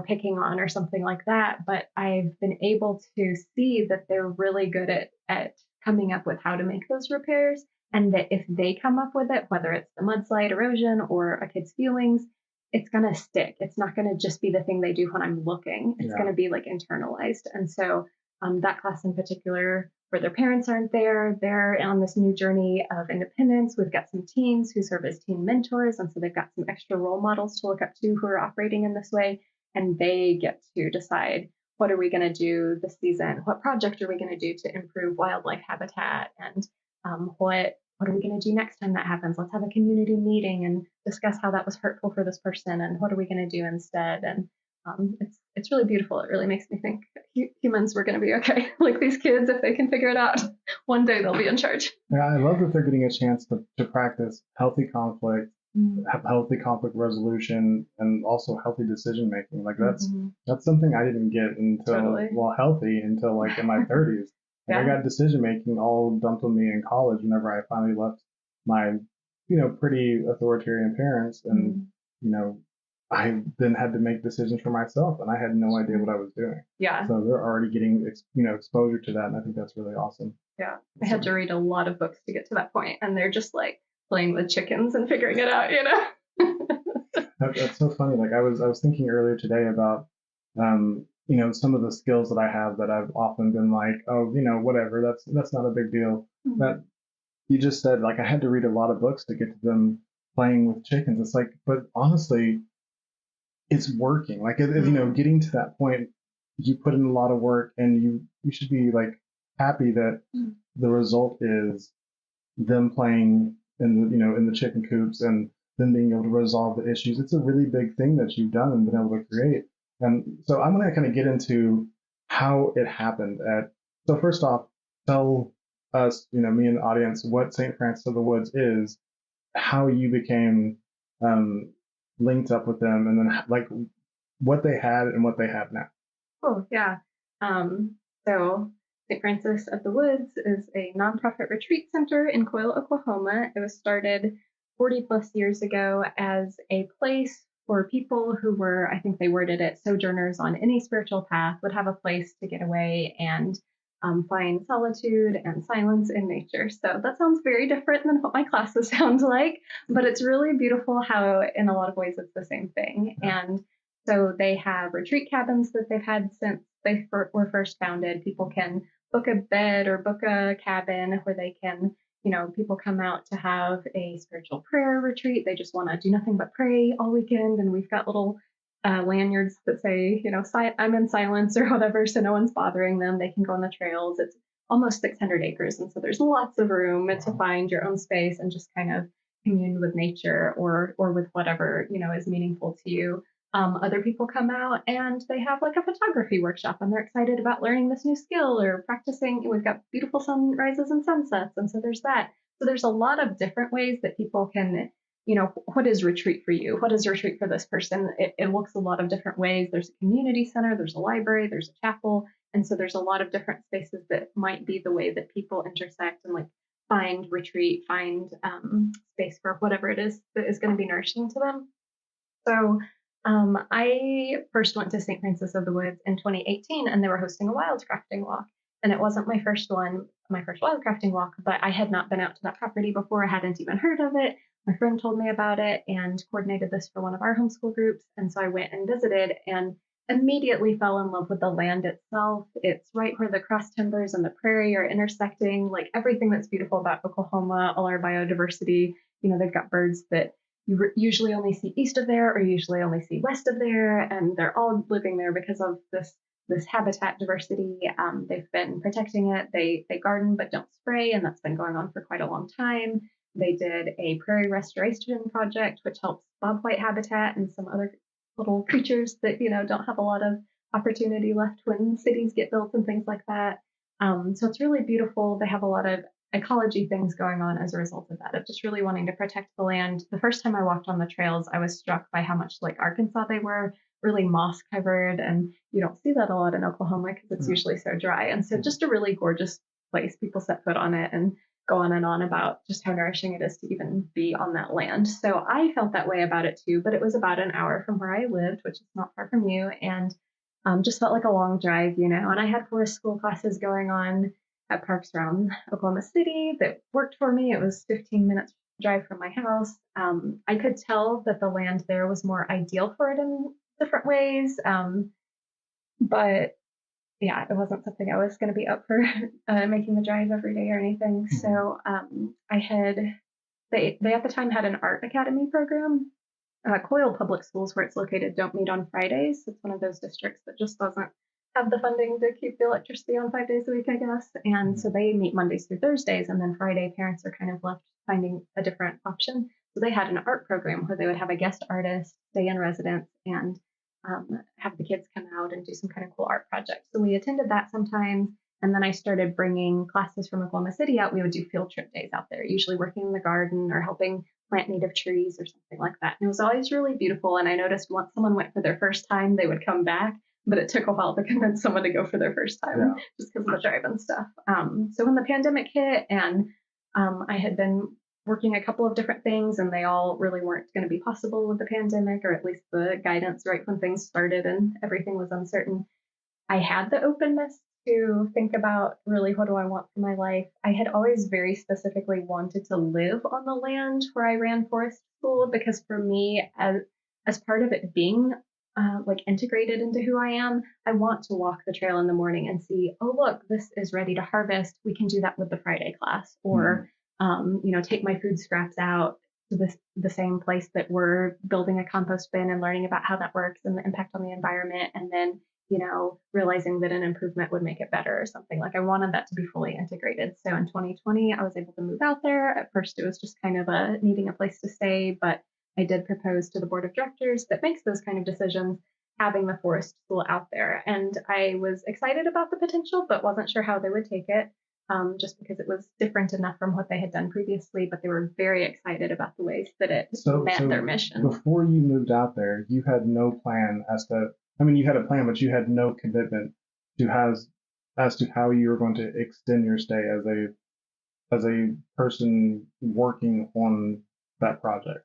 [SPEAKER 2] picking on or something like that. But I've been able to see that they're really good at coming up with how to make those repairs. And that if they come up with it, whether it's the mudslide erosion or a kid's feelings, it's going to stick. It's not going to just be the thing they do when I'm looking. It's going to be like internalized. And so that class in particular, where their parents aren't there, they're on this new journey of independence. We've got some teens who serve as teen mentors. And so they've got some extra role models to look up to who are operating in this way. And they get to decide, what are we going to do this season? What project are we going to do to improve wildlife habitat? And what are we going to do next time that happens? Let's have a community meeting and discuss how that was hurtful for this person and what are we going to do instead? And it's really beautiful. It really makes me think humans were going to be okay. Like these kids, if they can figure it out, one day they'll be in charge.
[SPEAKER 1] Yeah, I love that they're getting a chance to practice healthy conflict, have healthy conflict resolution, and also healthy decision making. Like that's something I didn't get until healthy until like in my 30s. I got decision making all dumped on me in college whenever I finally left my, pretty authoritarian parents. And, I then had to make decisions for myself and I had no idea what I was doing.
[SPEAKER 2] Yeah.
[SPEAKER 1] So they're already getting, exposure to that. And I think that's really awesome.
[SPEAKER 2] Yeah. I had to read a lot of books to get to that point, and they're just like playing with chickens and figuring it out,
[SPEAKER 1] That's so funny. Like I was thinking earlier today about, some of the skills that I have that I've often been like, oh, whatever, that's not a big deal. That, you just said, like, I had to read a lot of books to get to them playing with chickens. It's like, but honestly, it's working. Like, getting to that point, you put in a lot of work, and you should be like happy that the result is them playing in the chicken coops and them being able to resolve the issues. It's a really big thing that you've done and been able to create. And so I'm going to kind of get into how it happened. So first off, tell us, me and the audience, what St. Francis of the Woods is, how you became linked up with them, and then like what they had and what they have now.
[SPEAKER 2] Oh, yeah. So St. Francis of the Woods is a nonprofit retreat center in Coyle, Oklahoma. It was started 40 plus years ago as a place for people who were, I think they worded it, sojourners on any spiritual path would have a place to get away and find solitude and silence in nature. So that sounds very different than what my classes sound like, but it's really beautiful how in a lot of ways it's the same thing. And so they have retreat cabins that they've had since they were first founded. People can book a bed or book a cabin where they can, people come out to have a spiritual prayer retreat. They just want to do nothing but pray all weekend. And we've got little lanyards that say, I'm in silence or whatever, so no one's bothering them. They can go on the trails. It's almost 600 acres. And so there's lots of room to find your own space and just kind of commune with nature or with whatever, is meaningful to you. Other people come out and they have like a photography workshop and they're excited about learning this new skill or practicing. We've got beautiful sunrises and sunsets. And so there's that. So there's a lot of different ways that people can, what is retreat for you? What is retreat for this person? It looks a lot of different ways. There's a community center, there's a library, there's a chapel. And so there's a lot of different spaces that might be the way that people intersect and like find retreat, find space for whatever it is that is going to be nourishing to them. So I first went to St. Francis of the Woods in 2018, and they were hosting a wildcrafting walk. And it wasn't my first wildcrafting walk, but I had not been out to that property before. I hadn't even heard of it. My friend told me about it and coordinated this for one of our homeschool groups. And so I went and visited and immediately fell in love with the land itself. It's right where the cross timbers and the prairie are intersecting, like everything that's beautiful about Oklahoma, all our biodiversity. They've got birds that you usually only see east of there or usually only see west of there, and they're all living there because of this habitat diversity. They've been protecting it. They garden but don't spray, and that's been going on for quite a long time. They did a prairie restoration project, which helps bobwhite habitat and some other little creatures that don't have a lot of opportunity left when cities get built and things like that. So it's really beautiful. They have a lot of ecology things going on as a result of that, of just really wanting to protect the land. The first time I walked on the trails, I was struck by how much like Arkansas they were, really moss covered. And you don't see that a lot in Oklahoma because it's usually so dry. And so just a really gorgeous place. People set foot on it and go on and on about just how nourishing it is to even be on that land. So I felt that way about it too, but it was about an hour from where I lived, which is not far from you. And just felt like a long drive, and I had forest school classes going on at parks around Oklahoma City that worked for me. It was 15 minutes drive from my house. I could tell that the land there was more ideal for it in different ways. But yeah, it wasn't something I was going to be up for making the drive every day or anything. So they at the time had an art academy program. Coyle Public Schools, where it's located, don't meet on Fridays. It's one of those districts that just doesn't have the funding to keep the electricity on 5 days a week, I guess. And so they meet Mondays through Thursdays, and then Friday parents are kind of left finding a different option. So they had an art program where they would have a guest artist stay in residence and have the kids come out and do some kind of cool art project. So we attended that sometimes. And then I started bringing classes from Oklahoma City out. We would do field trip days out there, usually working in the garden or helping plant native trees or something like that. And it was always really beautiful. And I noticed once someone went for their first time, they would come back. But it took a while to convince someone to go for their first time just because of the drive and stuff. So when the pandemic hit and I had been working a couple of different things and they all really weren't going to be possible with the pandemic, or at least the guidance right when things started and everything was uncertain, I had the openness to think about really what do I want for my life. I had always very specifically wanted to live on the land where I ran forest school, because for me, as part of it being like integrated into who I am, I want to walk the trail in the morning and see, oh, look, this is ready to harvest. We can do that with the Friday class. Or take my food scraps out to the same place that we're building a compost bin and learning about how that works and the impact on the environment. And then, realizing that an improvement would make it better or something. Like I wanted that to be fully integrated. So in 2020, I was able to move out there. At first, it was just kind of needing a place to stay, but I did propose to the board of directors that makes those kind of decisions, having the forest school out there. And I was excited about the potential, but wasn't sure how they would take it. Just because it was different enough from what they had done previously, but they were very excited about the ways that it met their mission.
[SPEAKER 1] Before you moved out there, you had no plan you had a plan, but you had no commitment as to how you were going to extend your stay as a person working on that project.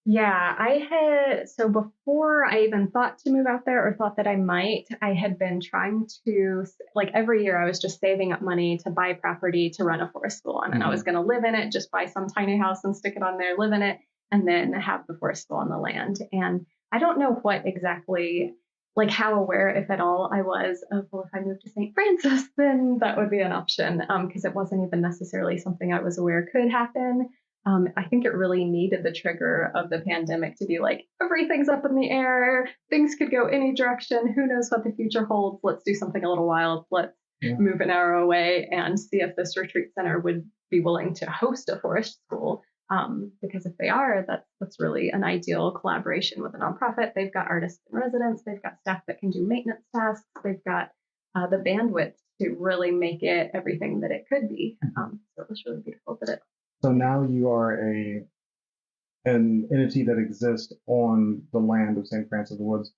[SPEAKER 2] Yeah, so before I even thought to move out there or thought that I might, I had been trying to, like every year I was just saving up money to buy property to run a forest school on. And I was going to live in it, just buy some tiny house and stick it on there, live in it, and then have the forest school on the land. And I don't know what exactly, like how aware, if at all, I was of, well, if I moved to St. Francis, then that would be an option, because it wasn't even necessarily something I was aware could happen. I think it really needed the trigger of the pandemic to be like, everything's up in the air. Things could go any direction. Who knows what the future holds? Let's do something a little wild. Let's move an hour away and see if this retreat center would be willing to host a forest school. Because if they are, that's really an ideal collaboration with a nonprofit. They've got artists in residence. They've got staff that can do maintenance tasks. They've got the bandwidth to really make it everything that it could be. So it was really beautiful that it.
[SPEAKER 1] So now you are an entity that exists on the land of St. Francis of the Woods.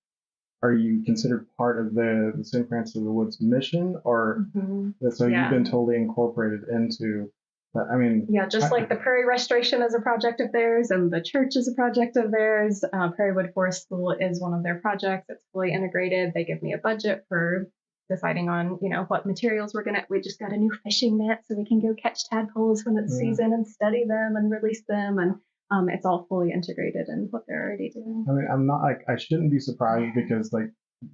[SPEAKER 1] Are you considered part of the St. Francis of the Woods mission, or you've been totally incorporated into that?
[SPEAKER 2] Just like the Prairie Restoration is a project of theirs, and the church is a project of theirs. Prairiewood Forest School is one of their projects. It's fully integrated. They give me a budget for deciding on, what materials we just got a new fishing net so we can go catch tadpoles when it's season and study them and release them. And it's all fully integrated in what they're already doing.
[SPEAKER 1] I shouldn't be surprised because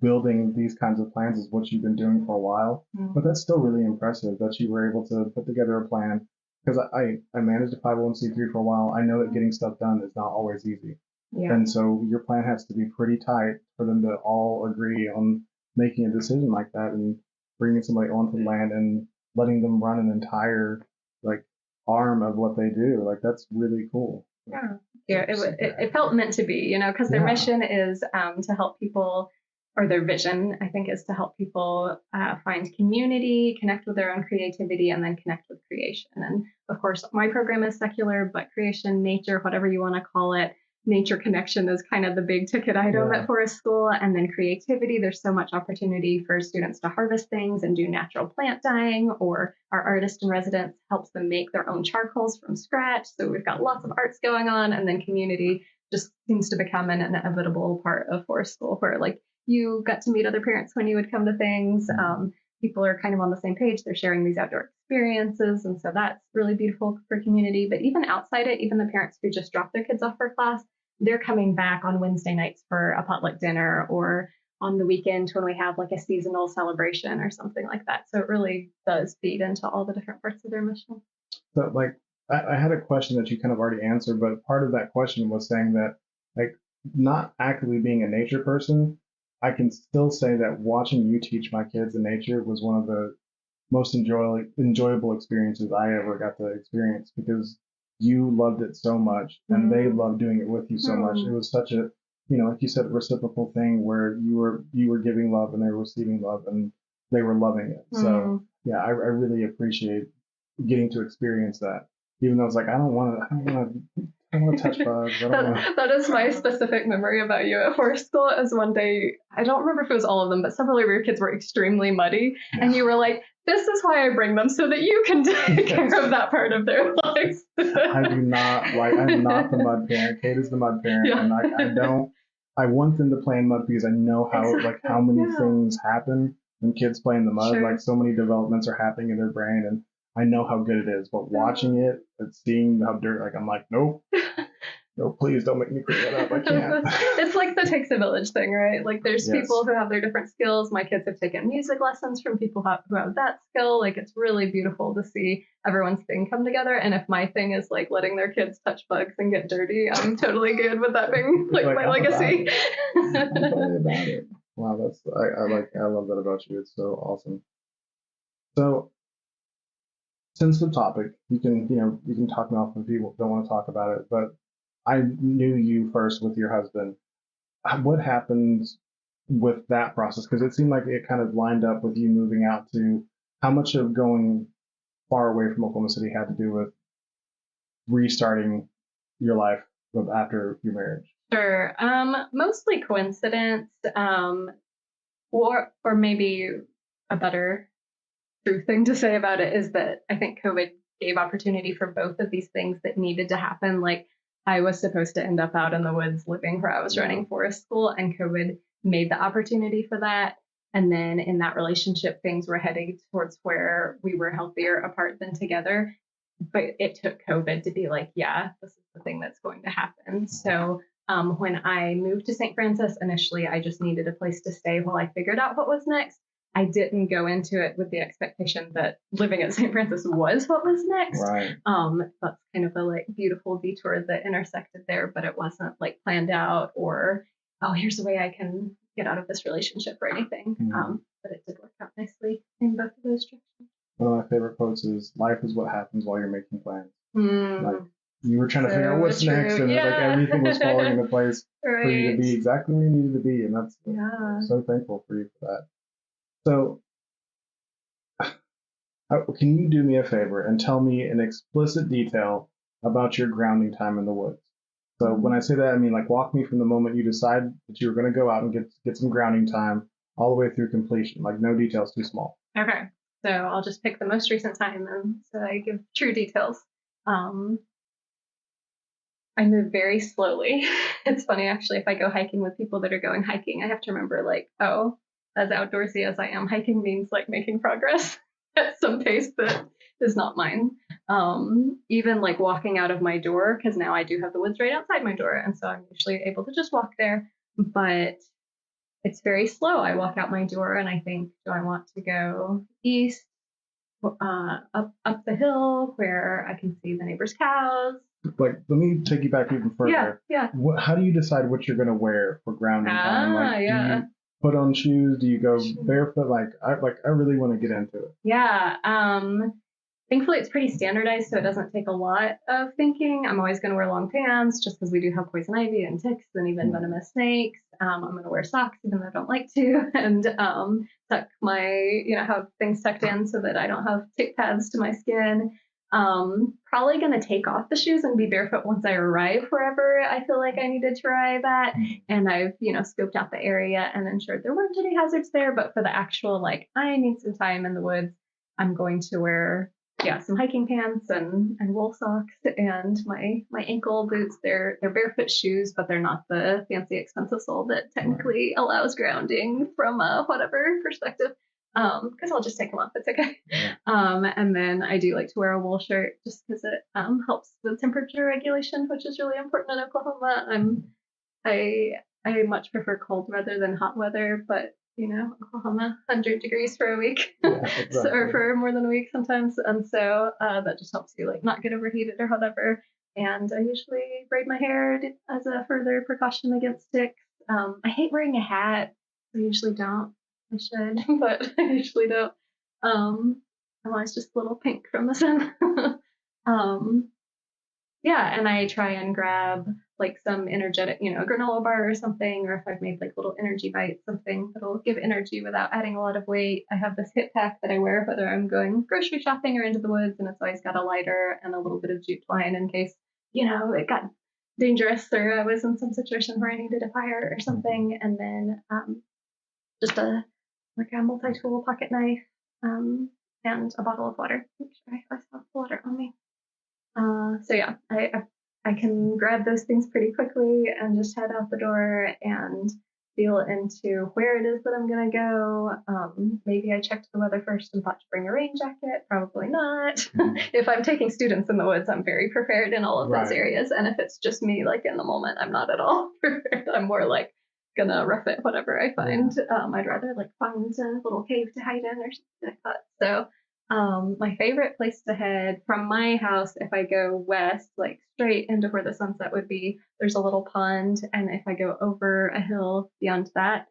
[SPEAKER 1] building these kinds of plans is what you've been doing for a while, but that's still really impressive that you were able to put together a plan, because I managed a 501c3 for a while. I know that getting stuff done is not always easy. Yeah. And so your plan has to be pretty tight for them to all agree on making a decision like that and bringing somebody onto the land and letting them run an entire arm of what they do. That's really cool.
[SPEAKER 2] Yeah, it felt meant to be, because their mission is to help people, or their vision, I think, is to help people find community, connect with their own creativity, and then connect with creation. And of course, my program is secular, but creation, nature, whatever you want to call it, nature connection is kind of the big ticket item at Forest School. And then creativity, there's so much opportunity for students to harvest things and do natural plant dyeing, or our artist in residence helps them make their own charcoals from scratch. So we've got lots of arts going on. And then community just seems to become an inevitable part of Forest School, where you got to meet other parents when you would come to things. People are kind of on the same page. They're sharing these outdoor experiences. And so that's really beautiful for community. But even outside it, even the parents who just drop their kids off for class, they're coming back on Wednesday nights for a potluck dinner, or on the weekend when we have a seasonal celebration or something like that. So it really does feed into all the different parts of their mission.
[SPEAKER 1] But I had a question that you kind of already answered, but part of that question was saying that not actively being a nature person, I can still say that watching you teach my kids in nature was one of the most enjoyable experiences I ever got to experience, because you loved it so much and they loved doing it with you so much. It was such a, like you said, reciprocal thing where you were giving love and they were receiving love and they were loving it. So yeah, I really appreciate getting to experience that, even though it's I don't want to touch bugs.
[SPEAKER 2] That is my specific memory about you at Forest School. Is one day, I don't remember if it was all of them, but several of your kids were extremely muddy, and you were like, "This is why I bring them, so that you can take care of that part of their lives."
[SPEAKER 1] I'm not the mud parent. Kate is the mud parent, and I want them to play in mud because I know how many things happen when kids play in the mud. Sure. So many developments are happening in their brain, and I know how good it is. But watching it and seeing how dirt, I'm nope. No, please don't make me clean that up. I can't.
[SPEAKER 2] It's like the takes a village thing, right? Like there's
[SPEAKER 1] Yes.
[SPEAKER 2] people who have their different skills. My kids have taken music lessons from people who have that skill. Like it's really beautiful to see everyone's thing come together. And if my thing is like letting their kids touch bugs and get dirty, I'm totally good with that being like my legacy.
[SPEAKER 1] I'm totally about it. Wow, I love that about you. It's so awesome. So, sensitive topic. You can talk me off if people don't want to talk about it. But I knew you first with your husband. What happened with that process? Because it seemed like it kind of lined up with you moving out to. How much of going far away from Oklahoma City had to do with restarting your life after your marriage?
[SPEAKER 2] Sure. Mostly coincidence. Or maybe a better true thing to say about it is that I think COVID gave opportunity for both of these things that needed to happen. Like I was supposed to end up out in the woods living where I was running forest school, and COVID made the opportunity for that. And then in that relationship, things were heading towards where we were healthier apart than together. But it took COVID to be like, yeah, this is the thing that's going to happen. So when I moved to St. Francis, initially, I just needed a place to stay while I figured out what was next. I didn't go into it with the expectation that living at St. Francis was what was next.
[SPEAKER 1] Right.
[SPEAKER 2] That's kind of a like beautiful detour that intersected there, but it wasn't like planned out or, oh, here's a way I can get out of this relationship or anything. But it did work out nicely in both of those directions.
[SPEAKER 1] One of my favorite quotes is, "Life is what happens while you're making plans." Like you were trying to figure out what's next, and like everything was falling into place for you to be exactly where you needed to be, and that's I'm so thankful for you for that. So, can you do me a favor and tell me in explicit detail about your grounding time in the woods? So when I say that, I mean like walk me from the moment you decide that you were going to go out and get some grounding time all the way through completion. Like no details too small.
[SPEAKER 2] Okay. So I'll just pick the most recent time and so I give true details. I move very slowly. It's funny, actually, if I go hiking with people that are going hiking, I have to remember like, oh, as outdoorsy as I am, hiking means like making progress at some pace that is not mine. Even like walking out of my door, because now I do have the woods right outside my door. And so I'm usually able to just walk there, but it's very slow. I walk out my door and I think, do I want to go east, up the hill where I can see the neighbor's cows?
[SPEAKER 1] Like, let me take you back even further.
[SPEAKER 2] Yeah.
[SPEAKER 1] How do you decide what you're going to wear for grounding time? Like,
[SPEAKER 2] yeah.
[SPEAKER 1] Do you put on shoes? Do you go barefoot? I really want to get into it.
[SPEAKER 2] Yeah. Thankfully, it's pretty standardized, so it doesn't take a lot of thinking. I'm always going to wear long pants just because we do have poison ivy and ticks and even venomous snakes. I'm going to wear socks even though I don't like to, and tuck my, have things tucked in so that I don't have tick pads to my skin. Probably going to take off the shoes and be barefoot once I arrive wherever I feel like I needed to arrive at. And I've, scoped out the area and ensured there weren't any hazards there. But for the actual, like, I need some time in the woods, I'm going to wear some hiking pants and wool socks and my ankle boots. They're barefoot shoes, but they're not the fancy expensive sole that technically allows grounding from whatever perspective. Because I'll just take them off. It's okay. And then I do like to wear a wool shirt just because it helps with temperature regulation, which is really important in Oklahoma. I much prefer cold weather than hot weather, but Oklahoma, 100 degrees for a week, exactly. Or for more than a week sometimes. And so that just helps you like not get overheated or whatever. And I usually braid my hair as a further precaution against ticks. I hate wearing a hat. I usually don't. I should, but I usually don't. I'm always just a little pink from the sun. And I try and grab like some energetic, granola bar or something, or if I've made like little energy bites, something that'll give energy without adding a lot of weight. I have this hip pack that I wear whether I'm going grocery shopping or into the woods, and it's always got a lighter and a little bit of jute twine in case, it got dangerous or I was in some situation where I needed a fire or something. And then just a multi-tool pocket knife and a bottle of water. Make sure I always have water on me. I can grab those things pretty quickly and just head out the door. And feel into where it is that I'm going to go. Maybe I checked the weather first and thought to bring a rain jacket. Probably not. If I'm taking students in the woods, I'm very prepared in all of those areas. And if it's just me, like in the moment, I'm not at all prepared. I'm more like gonna rough it, whatever I find. I'd rather like find a little cave to hide in or something like that. So my favorite place to head from my house, if I go west, like straight into where the sunset would be, there's a little pond. And if I go over a hill beyond that,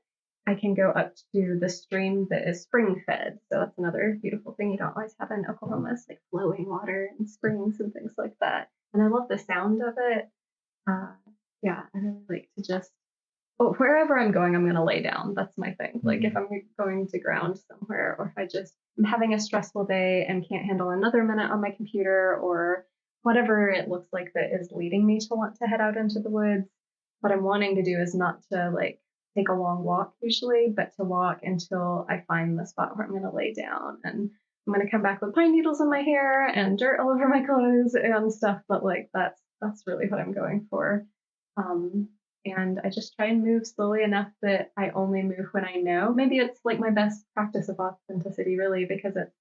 [SPEAKER 2] I can go up to the stream that is spring fed. So that's another beautiful thing you don't always have in Oklahoma, is like flowing water and springs and things like that. And I love the sound of it. I really like to just, wherever I'm going, I'm going to lay down. That's my thing. Like if I'm going to ground somewhere, or if I just am having a stressful day and can't handle another minute on my computer, or whatever it looks like that is leading me to want to head out into the woods, what I'm wanting to do is not to like take a long walk usually, but to walk until I find the spot where I'm going to lay down. And I'm going to come back with pine needles in my hair and dirt all over my clothes and stuff. But like that's really what I'm going for. And I just try and move slowly enough that I only move when I know. Maybe it's like my best practice of authenticity, really, because it's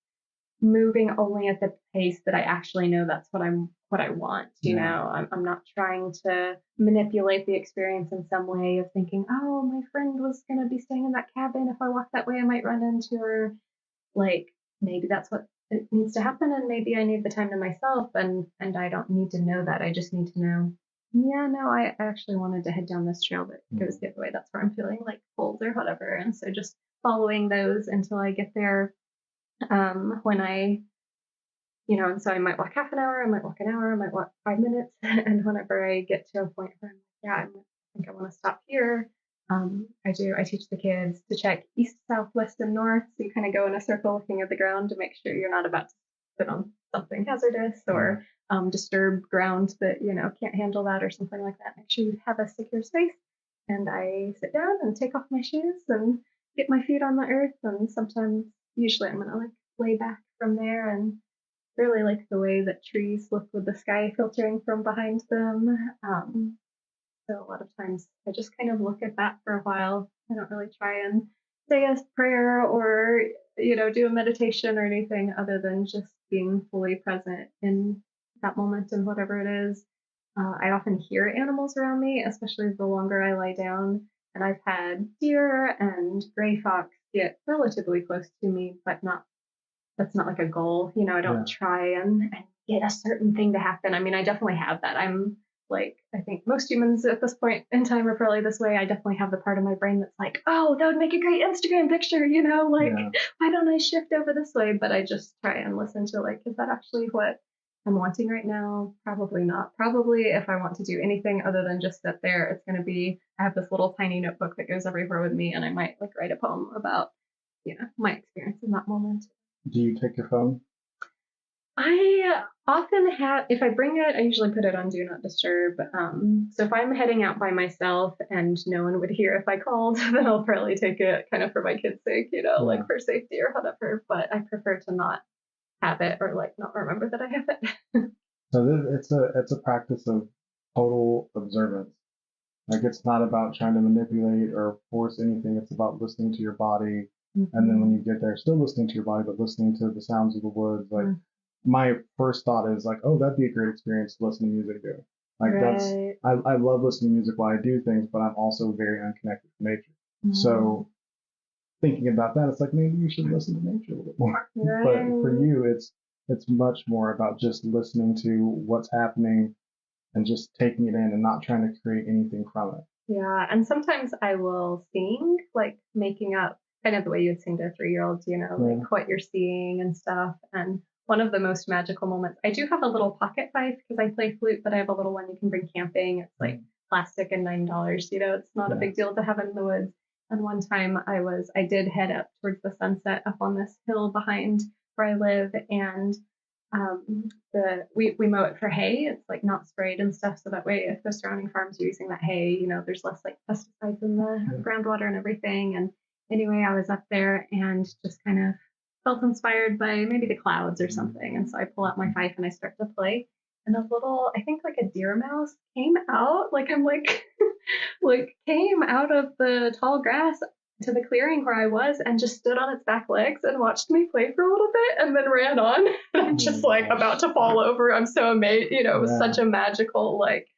[SPEAKER 2] moving only at the pace that I actually know that's what I want. You know, I'm not trying to manipulate the experience in some way of thinking, oh, my friend was going to be staying in that cabin. If I walk that way, I might run into her. Like maybe that's what it needs to happen, and maybe I need the time to myself, and I don't need to know that. I just need to know, I actually wanted to head down this trail that goes the other way. That's where I'm feeling like pulled or whatever. And so just following those until I get there. When I, and so I might walk half an hour, I might walk an hour, I might walk 5 minutes. And whenever I get to a point where I think I want to stop here, I teach the kids to check east, south, west, and north. So you kind of go in a circle looking at the ground to make sure you're not about to sit on something hazardous or disturb ground that, can't handle that or something like that. Make sure you have a secure space. And I sit down and take off my shoes and get my feet on the earth. And usually I'm going to like lay back from there, and really like the way that trees look with the sky filtering from behind them. So a lot of times I just kind of look at that for a while. I don't really try and say a prayer or, do a meditation or anything other than just being fully present in that moment and whatever it is. I often hear animals around me, especially the longer I lie down. And I've had deer and gray fox get relatively close to me, but that's not like a goal. I don't try and get a certain thing to happen. I mean, I definitely have that. I'm like, I think most humans at this point in time are probably this way. I definitely have the part of my brain that's like, oh, that would make a great Instagram picture, why don't I shift over this way? But I just try and listen to like, is that actually what I'm wanting right now? Probably not. Probably if I want to do anything other than just sit there, it's going to be, I have this little tiny notebook that goes everywhere with me, and I might like write a poem about, my experience in that moment.
[SPEAKER 1] Do you take your phone?
[SPEAKER 2] I often have, if I bring it, I usually put it on Do Not Disturb. So if I'm heading out by myself and no one would hear if I called, then I'll probably take it kind of for my kids' sake, like for safety or whatever. But I prefer to not have it or like not remember that I have it.
[SPEAKER 1] So it's a practice of total observance. Like it's not about trying to manipulate or force anything. It's about listening to your body. And then when you get there, still listening to your body, but listening to the sounds of the woods. Like my first thought is like, oh, that'd be a great experience to listen to music to. Like I love listening to music while I do things, but I'm also very unconnected to nature. So thinking about that, it's like maybe you should listen to nature a little bit more. But for you, it's much more about just listening to what's happening and just taking it in and not trying to create anything from it.
[SPEAKER 2] Yeah, and sometimes I will sing, like making up kind of the way you'd sing to a 3-year-old, like what you're seeing and stuff. And one of the most magical moments, I do have a little pocket fife because I play flute, but I have a little one you can bring camping. It's like plastic and $9, it's not a big deal to have it in the woods. And one time I did head up towards the sunset up on this hill behind where I live, and we mow it for hay. It's like not sprayed and stuff, so that way if the surrounding farms are using that hay, there's less like pesticides in the groundwater and everything. And anyway, I was up there and just kind of felt inspired by maybe the clouds or something, and so I pull out my fife and I start to play. and a little, I think like a deer mouse came out, like I'm like, like came out of the tall grass to the clearing where I was and just stood on its back legs and watched me play for a little bit and then ran on. And I'm just like about to fall over. I'm so amazed. You know, it was such a magical, like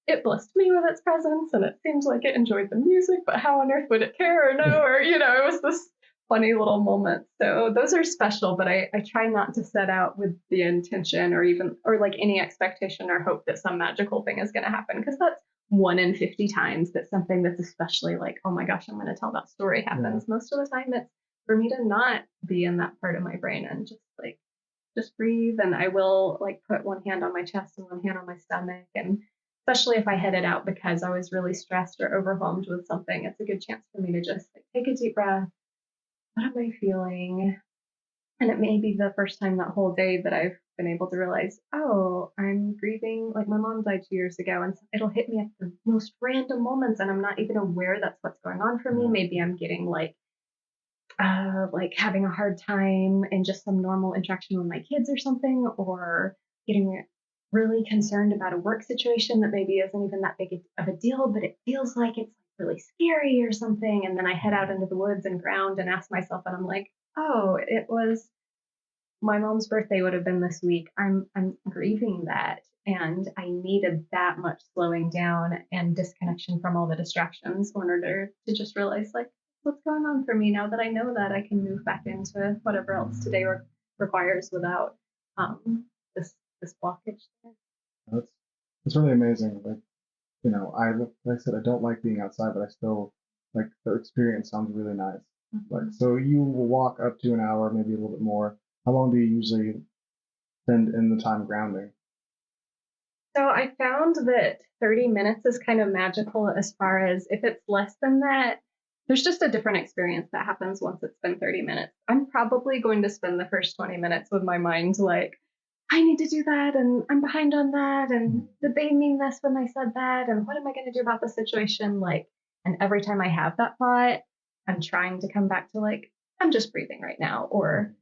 [SPEAKER 2] it blessed me with its presence and it seems like it enjoyed the music, but how on earth would it care or know? Or, you know, it was this funny little moment. So those are special, but I try not to set out with the intention or like any expectation or hope that some magical thing is going to happen, because that's 1 in 50 times that something that's especially like, oh my gosh, I'm going to tell that story happens. Most of the time it's for me to not be in that part of my brain and just breathe. And I will like put one hand on my chest and one hand on my stomach. And especially if I headed out because I was really stressed or overwhelmed with something, it's a good chance for me to just like take a deep breath. What am I feeling? And it may be the first time that whole day that I've been able to realize, oh, I'm grieving. Like my mom died 2 years ago, and it'll hit me at the most random moments, and I'm not even aware that's what's going on for me. Maybe I'm getting like having a hard time in just some normal interaction with my kids or something, or getting really concerned about a work situation that maybe isn't even that big of a deal, but it feels like it's really scary or something. And then I head out into the woods and ground and ask myself, and I'm like, oh, it was my mom's birthday would have been this week. I'm grieving that. And I needed that much slowing down and disconnection from all the distractions in order to just realize like what's going on for me. Now that I know that, I can move back into whatever else today requires without this blockage there.
[SPEAKER 1] That's really amazing. Like, you know, like I said, I don't like being outside, but I still like the experience sounds really nice. Like, so you will walk up to an hour, maybe a little bit more. How long do you usually spend in the time grounding?
[SPEAKER 2] So I found that 30 minutes is kind of magical as far as if it's less than that, there's just a different experience that happens once it's been 30 minutes. I'm probably going to spend the first 20 minutes with my mind like, I need to do that, and I'm behind on that, and did they mean this when they said that, and what am I going to do about the situation? Like, and every time I have that thought, I'm trying to come back to like, I'm just breathing right now, or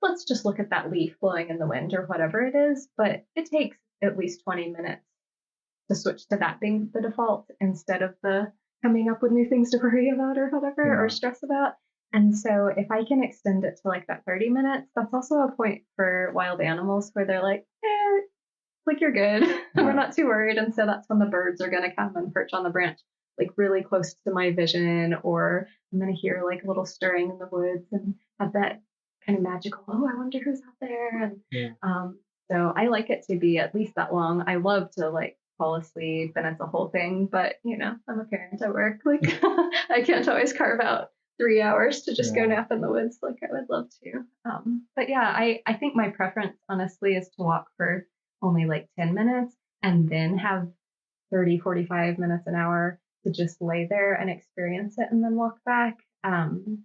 [SPEAKER 2] let's just look at that leaf blowing in the wind, or whatever it is. But it takes at least 20 minutes to switch to that being the default instead of the coming up with new things to worry about or whatever or stress about. And so if I can extend it to like that 30 minutes, that's also a point for wild animals where they're like, like you're good. We're not too worried. And so that's when the birds are going to come and perch on the branch, like really close to my vision, or I'm going to hear like a little stirring in the woods and have that kind of magical, oh, I wonder who's out there. And so I like it to be at least that long. I love to like fall asleep and it's a whole thing, but you know, I'm a parent at work. Like I can't always carve out 3 hours to just go nap in the woods like I would love to. But yeah, I think my preference honestly is to walk for only like 10 minutes and then have 30, 45 minutes, an hour to just lay there and experience it and then walk back,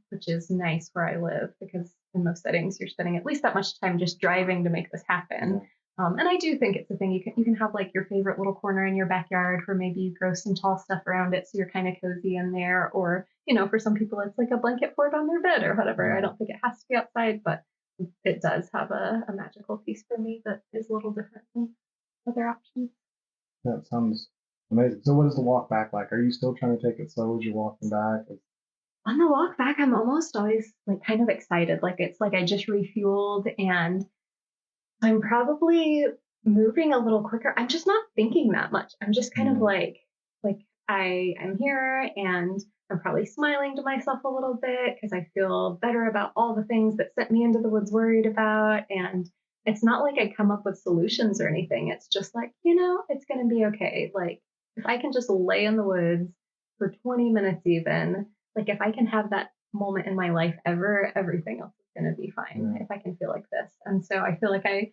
[SPEAKER 2] which is nice where I live because in most settings you're spending at least that much time just driving to make this happen. And I do think it's a thing you can have like your favorite little corner in your backyard where maybe you grow some tall stuff around it so you're kind of cozy in there, or you know, for some people it's like a blanket fort on their bed or whatever. I don't think it has to be outside, but it does have a magical piece for me that is a little different than other options.
[SPEAKER 1] That sounds amazing. So what is the walk back like? Are you still trying to take it slow as you're walking back?
[SPEAKER 2] On the walk back, I'm almost always like kind of excited. Like it's like I just refueled and I'm probably moving a little quicker. I'm just not thinking that much. I'm just kind of like I'm here and I'm probably smiling to myself a little bit because I feel better about all the things that sent me into the woods worried about. And it's not like I come up with solutions or anything. It's just like, you know, it's going to be okay. Like if I can just lay in the woods for 20 minutes even, like if I can have that moment in my life ever, everything else is going to be fine if I can feel like this. And so I feel like I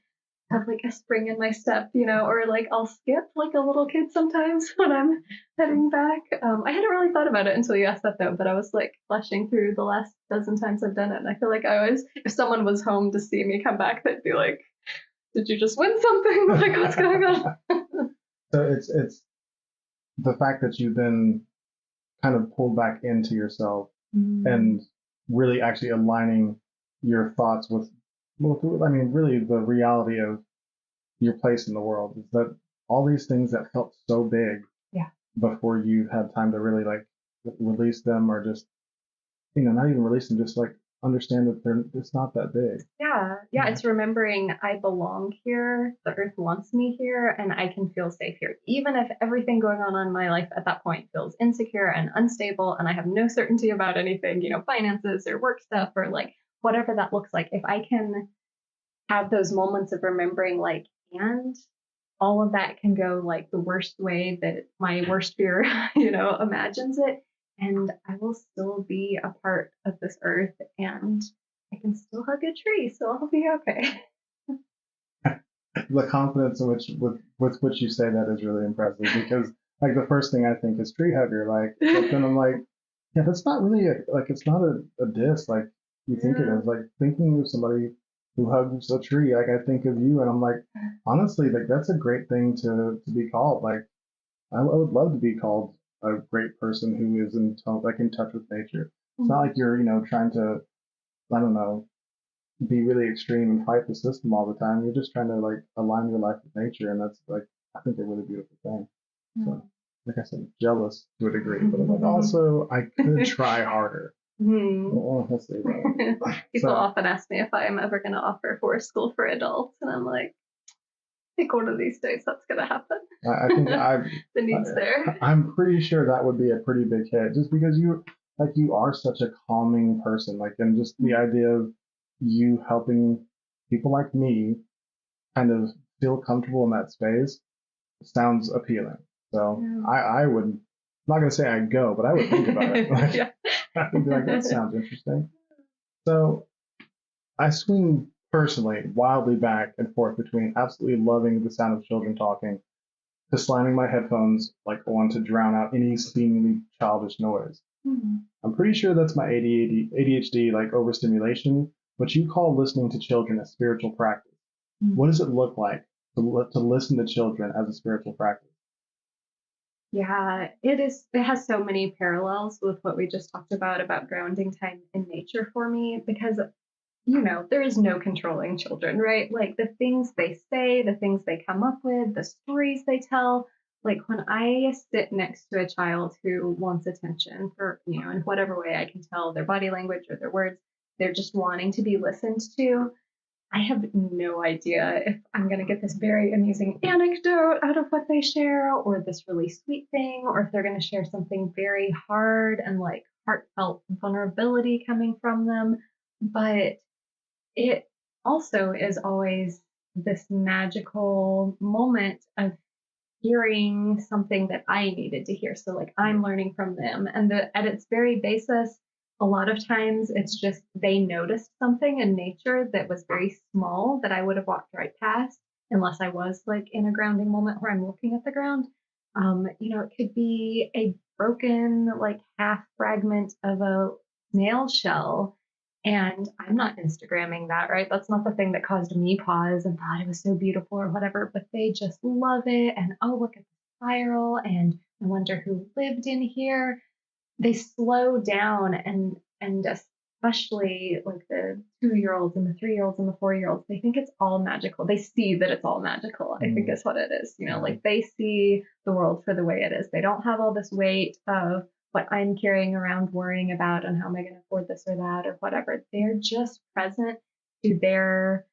[SPEAKER 2] have like a spring in my step, you know, or like I'll skip like a little kid sometimes when I'm heading back. I hadn't really thought about it until you asked that though, but I was like flashing through the last dozen times I've done it. And I feel like I always, if someone was home to see me come back, they'd be like, did you just win something? Like what's going on?
[SPEAKER 1] So it's the fact that you've been kind of pulled back into yourself and really actually aligning your thoughts with, well, I mean, really the reality of your place in the world. Is that all these things that felt so big
[SPEAKER 2] Yeah.
[SPEAKER 1] before you had time to really like release them, or just, not even release them, just like understand that it's not that big.
[SPEAKER 2] Yeah, it's remembering I belong here, the earth wants me here, and I can feel safe here. Even if everything going on in my life at that point feels insecure and unstable, and I have no certainty about anything, finances or work stuff or like whatever that looks like, if I can have those moments of remembering, like, and all of that can go like the worst way that my worst fear, imagines it. And I will still be a part of this earth, and I can still hug a tree, so I'll be okay.
[SPEAKER 1] The confidence in with which you say that is really impressive, because like the first thing I think is tree hugger, like, but then I'm like, yeah, that's not really it's not a diss like you think it is. Like, thinking of somebody who hugs a tree, like I think of you, and I'm like, honestly, like that's a great thing to be called. Like, I would love to be called a great person who is in touch with nature. It's not like you're, trying to, I don't know, be really extreme and fight the system all the time. You're just trying to like align your life with nature, and that's like, I think, a really beautiful thing. So, like I said, jealous to a degree, but I'm like, also I could try harder. Let's say that.
[SPEAKER 2] People often ask me if I'm ever going to offer forest school for adults, and I'm like, I think one of these days that's going to happen.
[SPEAKER 1] I think
[SPEAKER 2] the need's there.
[SPEAKER 1] I'm pretty sure that would be a pretty big hit, just because you are such a calming person, like, and just the idea of you helping people like me kind of feel comfortable in that space sounds appealing. So I would, I'm not going to say I'd go, but I would think about it. Like, I would be like, that sounds interesting. So I swing personally wildly back and forth between absolutely loving the sound of children talking to slamming my headphones like on to drown out any seemingly childish noise. I'm pretty sure that's my ADHD like overstimulation, but you call listening to children a spiritual practice. What does it look like to listen to children as a spiritual practice?
[SPEAKER 2] Yeah, it is. It has so many parallels with what we just talked about grounding time in nature for me, because there is no controlling children, right? Like the things they say, the things they come up with, the stories they tell. Like when I sit next to a child who wants attention for, in whatever way I can tell their body language or their words, they're just wanting to be listened to. I have no idea if I'm going to get this very amusing anecdote out of what they share, or this really sweet thing, or if they're going to share something very hard and like heartfelt vulnerability coming from them. But it also is always this magical moment of hearing something that I needed to hear. So like I'm learning from them, and at its very basis, a lot of times it's just they noticed something in nature that was very small that I would have walked right past unless I was like in a grounding moment where I'm looking at the ground. It could be a broken like half fragment of a snail shell, and I'm not Instagramming that, right? That's not the thing that caused me pause and thought it was so beautiful or whatever, but they just love it. And oh, look at the spiral. And I wonder who lived in here. They slow down, and especially like the 2-year-olds and the 3-year-olds and the 4-year-olds, they think it's all magical. They see that it's all magical, I think is what it is. Like they see the world for the way it is. They don't have all this weight of what I'm carrying around worrying about and how am I going to afford this or that or whatever. They're just present to their,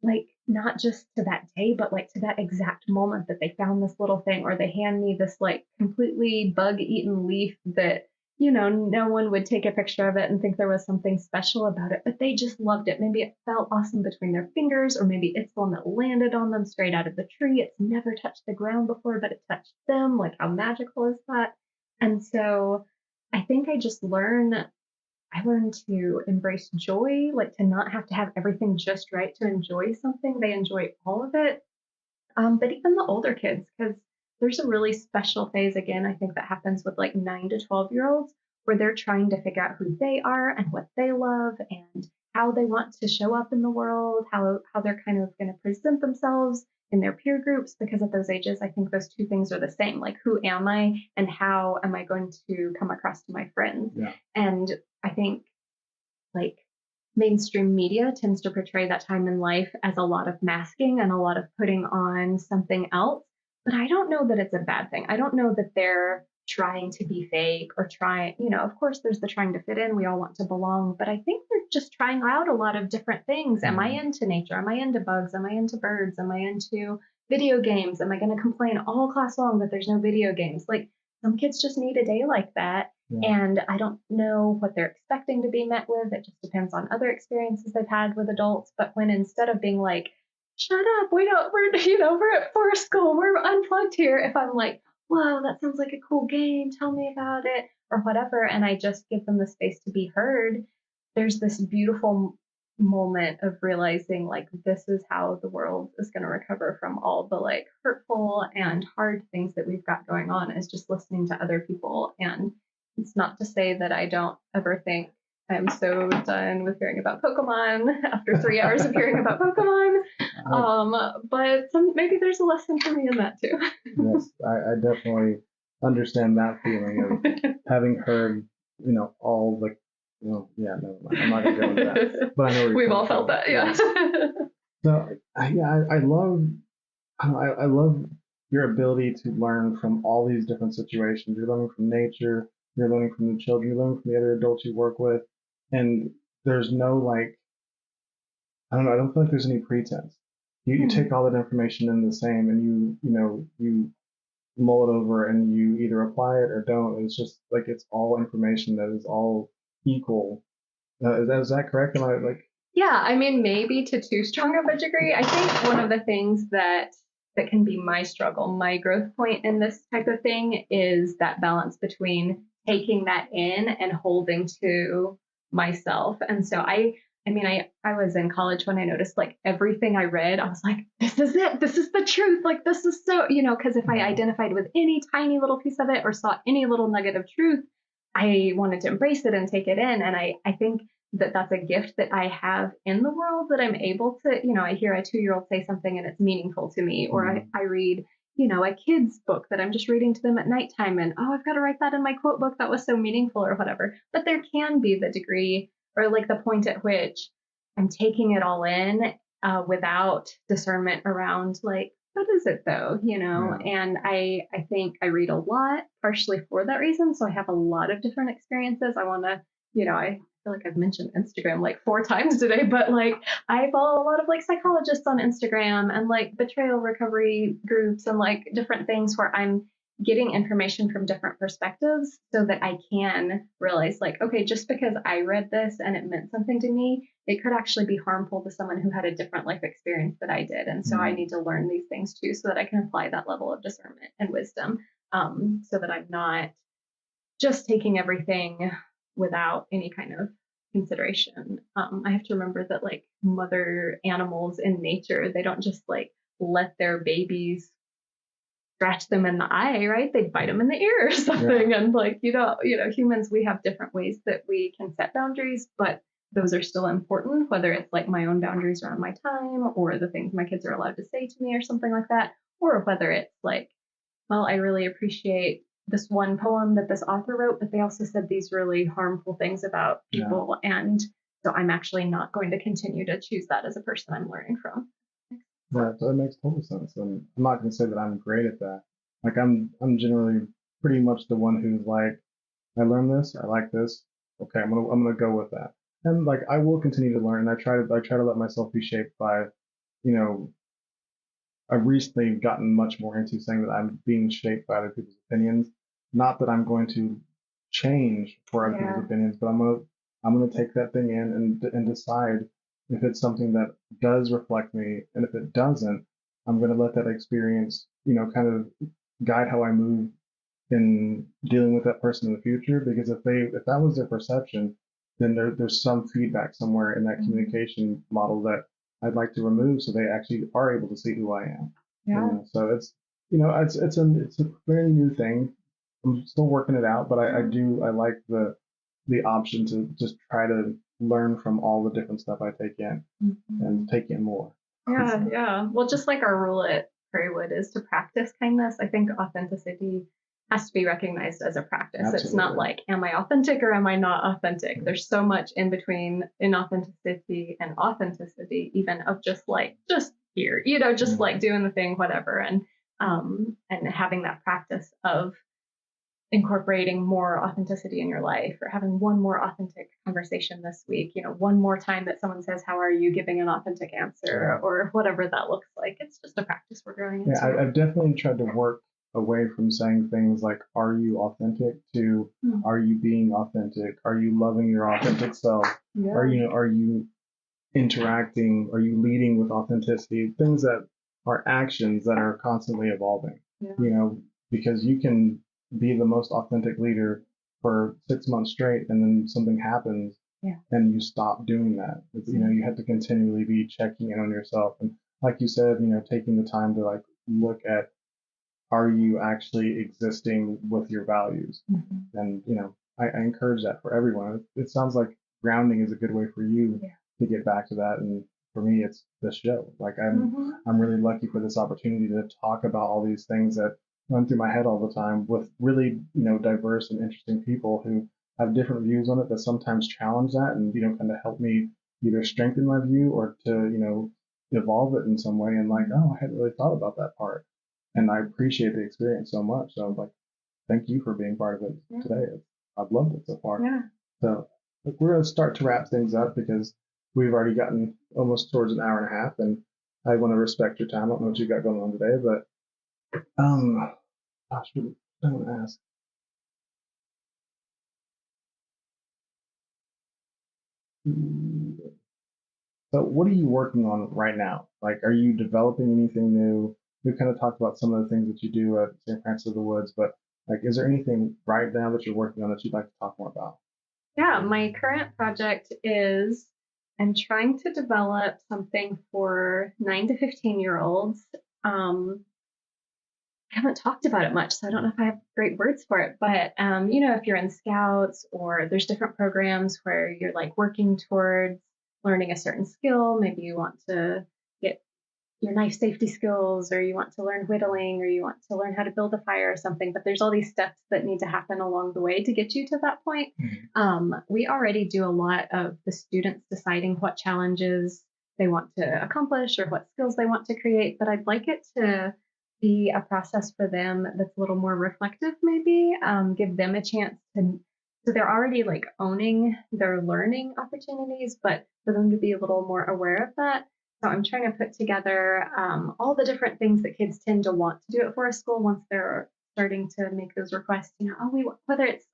[SPEAKER 2] like, not just to that day, but like to that exact moment that they found this little thing, or they hand me this like completely bug eaten leaf that, no one would take a picture of it and think there was something special about it, but they just loved it. Maybe it felt awesome between their fingers, or maybe it's the one that landed on them straight out of the tree. It's never touched the ground before, but it touched them. Like, how magical is that? And so I think I learned to embrace joy, like to not have to have everything just right to enjoy something. They enjoy all of it. But even the older kids, because there's a really special phase, again, I think that happens with like 9 to 12-year-olds, where they're trying to figure out who they are and what they love and how they want to show up in the world, how they're kind of going to present themselves in their peer groups. Because at those ages, I think those two things are the same. Like, who am I and how am I going to come across to my friends?
[SPEAKER 1] Yeah.
[SPEAKER 2] And I think like mainstream media tends to portray that time in life as a lot of masking and a lot of putting on something else. But I don't know that it's a bad thing. I don't know that they're trying to be fake or try, of course, there's the trying to fit in. We all want to belong. But I think they're just trying out a lot of different things. Am I into nature? Am I into bugs? Am I into birds? Am I into video games? Am I going to complain all class long that there's no video games? Like, some kids just need a day like that. Yeah. And I don't know what they're expecting to be met with. It just depends on other experiences they've had with adults. But when instead of being like, shut up, we're at forest school, we're unplugged here. If I'm like, whoa, that sounds like a cool game, tell me about it, or whatever, and I just give them the space to be heard, there's this beautiful moment of realizing like this is how the world is going to recover from all the like hurtful and hard things that we've got going on, is just listening to other people. And it's not to say that I don't ever think I'm so done with hearing about Pokemon after 3 hours of hearing about Pokemon. But maybe there's a lesson for me in that too.
[SPEAKER 1] Yes, I definitely understand that feeling of having heard, all the, yeah, no, I'm not going to go into that. But I know
[SPEAKER 2] we've all felt that, yeah.
[SPEAKER 1] So, I love your ability to learn from all these different situations. You're learning from nature, you're learning from the children, you're learning from the other adults you work with. And there's no like, I don't feel like there's any pretense. You take all that information in the same, and you mull it over, and you either apply it or don't. It's just like it's all information that is all equal. Is that correct? Am I like?
[SPEAKER 2] Yeah, I mean, maybe to too strong of a degree. I think one of the things that can be my struggle, my growth point in this type of thing, is that balance between taking that in and holding to myself. And so I was in college when I noticed like everything I read, I was like, this is it. This is the truth. Like, this is so, because if I identified with any tiny little piece of it or saw any little nugget of truth, I wanted to embrace it and take it in. And I think that that's a gift that I have in the world, that I'm able to, I hear a 2-year-old say something and it's meaningful to me, or I read, a kid's book that I'm just reading to them at nighttime, and, oh, I've got to write that in my quote book. That was so meaningful, or whatever. But there can be the degree or like the point at which I'm taking it all in without discernment around like, what is it though, And I think I read a lot partially for that reason. So I have a lot of different experiences. I want to, I feel like I've mentioned Instagram like 4 times today, but like I follow a lot of like psychologists on Instagram and like betrayal recovery groups and like different things where I'm getting information from different perspectives so that I can realize like, okay, just because I read this and it meant something to me, it could actually be harmful to someone who had a different life experience that I did. And so I need to learn these things too, so that I can apply that level of discernment and wisdom, so that I'm not just taking everything without any kind of consideration. I have to remember that like mother animals in nature, they don't just like let their babies scratch them in the eye, right? They'd bite them in the ear or something. Yeah. And like, humans, we have different ways that we can set boundaries, but those are still important, whether it's like my own boundaries around my time or the things my kids are allowed to say to me or something like that, or whether it's like, well, I really appreciate this one poem that this author wrote, but they also said these really harmful things about people. Yeah. And so I'm actually not going to continue to choose that as a person I'm learning from.
[SPEAKER 1] Yeah, that makes total sense. And I'm not going to say that I'm great at that. Like I'm generally pretty much the one who's like, I learned this, I like this. Okay, I'm gonna go with that. And like I will continue to learn. And I try to let myself be shaped by, I've recently gotten much more into saying that I'm being shaped by other people's opinions. Not that I'm going to change for other people's opinions, but I'm gonna take that thing in and decide if it's something that does reflect me, and if it doesn't, I'm going to let that experience, kind of guide how I move in dealing with that person in the future. Because if that was their perception, then there's some feedback somewhere in that communication model that I'd like to remove, so they actually are able to see who I am. Yeah. So it's a very new thing. I'm still working it out, but I like the option to just try to learn from all the different stuff I take in and take in more.
[SPEAKER 2] Yeah, yeah. Well, just like our rule at Prairiewood is to practice kindness. I think authenticity has to be recognized as a practice.
[SPEAKER 1] Absolutely.
[SPEAKER 2] It's not like, am I authentic or am I not authentic? Mm-hmm. There's so much in between inauthenticity and authenticity, even of just here, just mm-hmm. like doing the thing, whatever. And having that practice of incorporating more authenticity in your life, or having one more authentic conversation this week, one more time that someone says, how are you, giving an authentic answer, or whatever that looks like. It's just a practice we're growing into.
[SPEAKER 1] Yeah, I've definitely tried to work away from saying things like, are you authentic, to are you being authentic? Are you loving your authentic self? Yeah. Are you interacting? Are you leading with authenticity? Things that are actions that are constantly evolving, because you can be the most authentic leader for 6 months straight, and then something happens and you stop doing that. You have to continually be checking in on yourself. And like you said, taking the time to look at, are you actually existing with your values? Mm-hmm. And, I encourage that for everyone. It sounds like grounding is a good way for you to get back to that. And for me, it's this show. I'm really lucky for this opportunity to talk about all these things that run through my head all the time with really, diverse and interesting people who have different views on it that sometimes challenge that and, kind of help me either strengthen my view or to, evolve it in some way. And I hadn't really thought about that part. And I appreciate the experience so much. So thank you for being part of it today. I've loved it so far. Yeah. So we're going to start to wrap things up because we've already gotten almost towards an hour and a half, and I want to respect your time. I don't know what you got going on today, but gosh, I want to ask. So what are you working on right now? Are you developing anything new? We kind of talked about some of the things that you do at St. Francis of the Woods, but is there anything right now that you're working on that you'd like to talk more about?
[SPEAKER 2] Yeah, my current project is I'm trying to develop something for 9 to 15-year-olds. I haven't talked about it much, so I don't know if I have great words for it. But, if you're in Scouts, or there's different programs where you're working towards learning a certain skill, maybe you want to get your knife safety skills, or you want to learn whittling, or you want to learn how to build a fire or something, but there's all these steps that need to happen along the way to get you to that point. Mm-hmm. We already do a lot of the students deciding what challenges they want to accomplish or what skills they want to create, but I'd like it to be a process for them that's a little more reflective, maybe, give them a chance to, so they're already owning their learning opportunities, but for them to be a little more aware of that. So I'm trying to put together all the different things that kids tend to want to do at Forest School once they're starting to make those requests. Whether it's,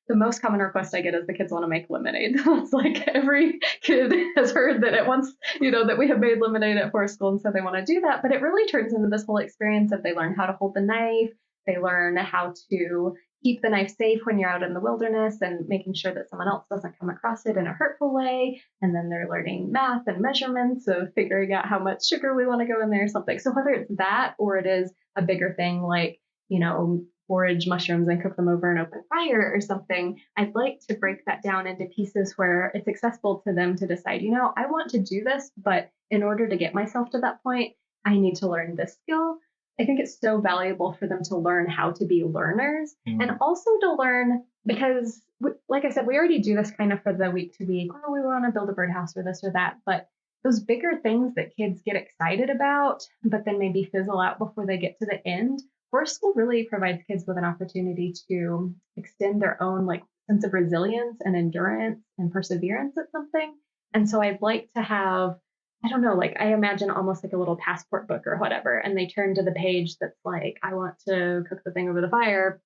[SPEAKER 2] the most common request I get is the kids want to make lemonade. It's every kid has heard that it wants, that we have made lemonade at Forest School, and so they want to do that. But it really turns into this whole experience of they learn how to hold the knife, they learn how to keep the knife safe when you're out in the wilderness and making sure that someone else doesn't come across it in a hurtful way. And then they're learning math and measurements of figuring out how much sugar we want to go in there or something. So whether it's that or it is a bigger thing forage mushrooms and cook them over an open fire or something, I'd like to break that down into pieces where it's accessible to them to decide, I want to do this, but in order to get myself to that point, I need to learn this skill. I think it's so valuable for them to learn how to be learners, and also to learn, because like I said, we already do this kind of for the week to week. Oh, we want to build a birdhouse or this or that. But those bigger things that kids get excited about, but then maybe fizzle out before they get to the end, Forest School really provides kids with an opportunity to extend their own sense of resilience and endurance and perseverance at something. And so I'd like to have, I don't know, I imagine almost a little passport book or whatever. And they turn to the page that's I want to cook the thing over the fire.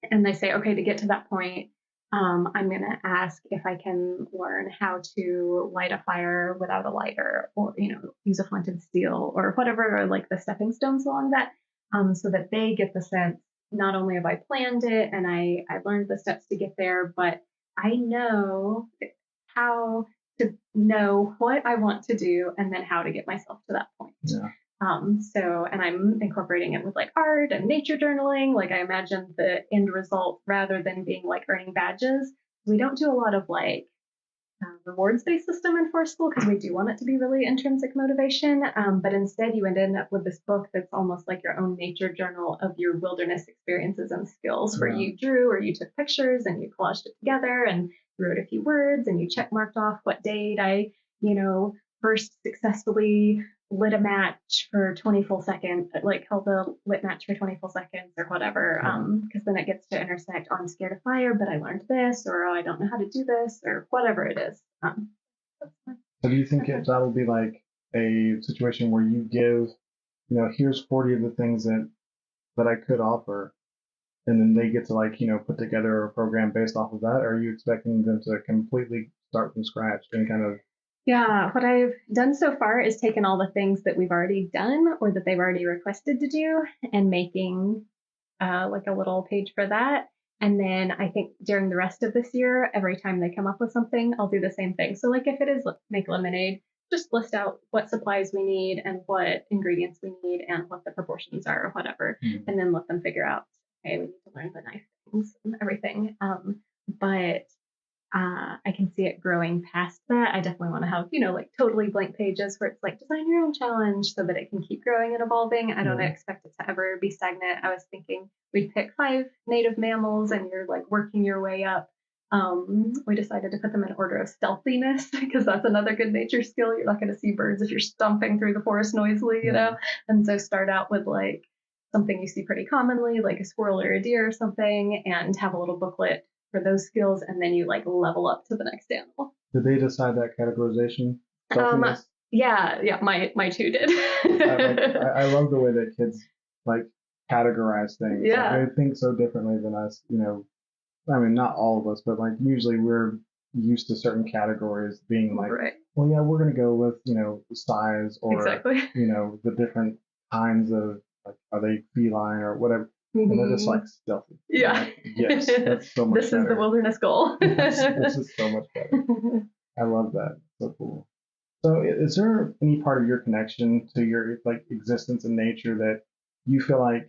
[SPEAKER 2] And they say, okay, to get to that point, I'm going to ask if I can learn how to light a fire without a lighter, or, use a flint and steel or whatever, or the stepping stones along that, so that they get the sense, not only have I planned it and I learned the steps to get there, but I know how to know what I want to do and then how to get myself to that point. Yeah. And I'm incorporating it with art and nature journaling. I imagine the end result, rather than being earning badges, we don't do a lot of rewards-based system in forest school because we do want it to be really intrinsic motivation. But instead, you end up with this book that's almost like your own nature journal of your wilderness experiences and skills, where you drew or you took pictures and you collaged it together and you wrote a few words and you check marked off what date I, first successfully lit a match for 20 full seconds, like held a lit match for 20 full seconds or whatever. Because then it gets to intersect, oh, I'm scared of fire, but I learned this, or oh, I don't know how to do this, or whatever it is.
[SPEAKER 1] So do you think that'll be like a situation where you give, here's 40 of the things that I could offer, and then they get to put together a program based off of that? Or are you expecting them to completely start from scratch and kind of?
[SPEAKER 2] Yeah, what I've done so far is taken all the things that we've already done or that they've already requested to do and making like a little page for that. And then I think during the rest of this year, every time they come up with something, I'll do the same thing. So like if it is make lemonade, just list out what supplies we need and what ingredients we need and what the proportions are or whatever, and then let them figure out, okay, we need to learn the knife things and everything. But I can see it growing past that. I definitely want to have, like totally blank pages where it's like design your own challenge so that it can keep growing and evolving. I don't expect it to ever be stagnant. I was thinking we'd pick 5 native mammals and you're like working your way up. We decided to put them in order of stealthiness because that's another good nature skill. You're not going to see birds if you're stomping through the forest noisily, And so start out with like something you see pretty commonly, like a squirrel or a deer or something, and have a little booklet for those skills, and then you like level up to the next animal.
[SPEAKER 1] Did they decide that categorization?
[SPEAKER 2] Yeah, my 2 did.
[SPEAKER 1] I love the way that kids like categorize things.
[SPEAKER 2] Yeah.
[SPEAKER 1] They think so differently than us, I mean, not all of us, but like usually we're used to certain categories being like, well, yeah, we're going to go with, size or, the different kinds of, like, are they feline or whatever. And they're just like stealthy.
[SPEAKER 2] Yeah.
[SPEAKER 1] Like, yes, that's so much
[SPEAKER 2] This
[SPEAKER 1] better.
[SPEAKER 2] is the wilderness goal.
[SPEAKER 1] This is so much better. I love that. So cool. So is there any part of your connection to your like existence in nature that you feel like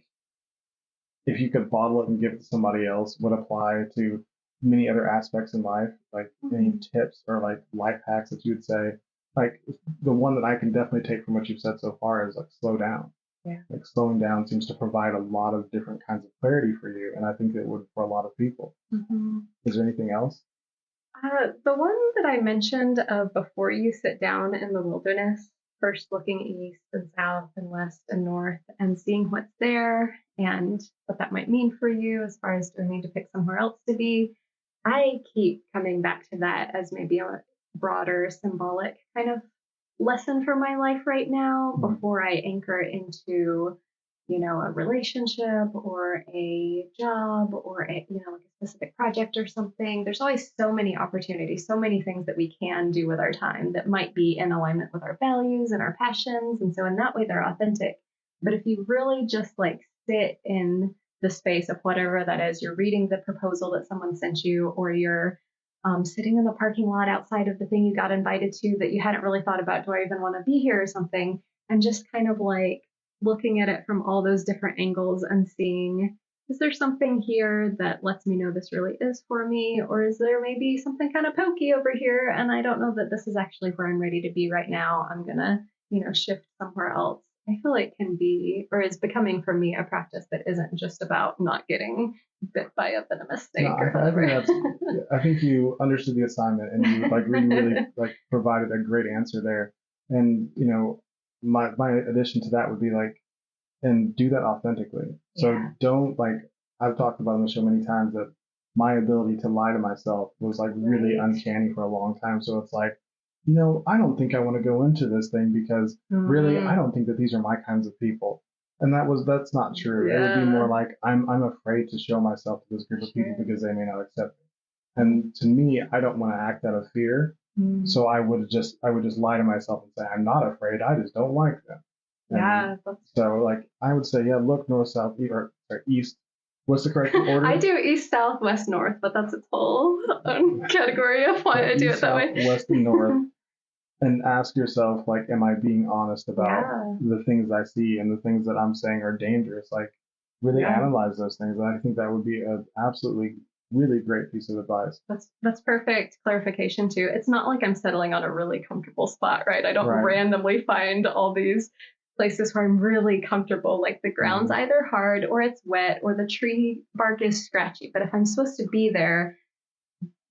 [SPEAKER 1] if you could bottle it and give it to somebody else would apply to many other aspects in life? Like any tips or like life hacks that you would say? Like the one that I can definitely take from what you've said so far is like slow down.
[SPEAKER 2] Yeah.
[SPEAKER 1] Like slowing down seems to provide a lot of different kinds of clarity for you, and I think it would for a lot of people. Is there anything else?
[SPEAKER 2] The one that I mentioned of before you sit down in the wilderness, first looking east and south and west and north and seeing what's there and what that might mean for you as far as do I need to pick somewhere else to be. I keep coming back to that as maybe a broader symbolic kind of lesson for my life right now before I anchor into, a relationship or a job or a, like a specific project or something. There's always so many opportunities, so many things that we can do with our time that might be in alignment with our values and our passions. And so in that way, they're authentic. But if you really just like sit in the space of whatever that is, you're reading the proposal that someone sent you, or you're sitting in the parking lot outside of the thing you got invited to that you hadn't really thought about, do I even want to be here or something? And just kind of like looking at it from all those different angles and seeing, is there something here that lets me know this really is for me? Or is there maybe something kind of pokey over here and I don't know that this is actually where I'm ready to be right now. I'm going to, shift somewhere else. I feel like can be, or is becoming for me, a practice that isn't just about not getting bit by a venomous snake or whatever.
[SPEAKER 1] I think you understood the assignment and you like really like provided a great answer there. And my addition to that would be like, and do that authentically. So don't like, I've talked about on the show many times that my ability to lie to myself was like really uncanny for a long time. So it's like, I don't think I want to go into this thing because really, I don't think that these are my kinds of people. And that's not true. It would be more like, I'm afraid to show myself to this group of people because they may not accept me. And to me, I don't want to act out of fear. So I would just lie to myself and say, I'm not afraid. I just don't like them. And so like, I would say, look north, south, or east. What's the correct order?
[SPEAKER 2] I do east, south, west, north, but that's its whole category of why I do it that way.
[SPEAKER 1] West and north. And ask yourself, like, am I being honest about the things I see and the things that I'm saying are dangerous? Like, really analyze those things. And I think that would be an absolutely really great piece of advice.
[SPEAKER 2] That's perfect clarification too. It's not like I'm settling on a really comfortable spot, right? I don't randomly find all these places where I'm really comfortable. Like the ground's either hard or it's wet or the tree bark is scratchy. But if I'm supposed to be there,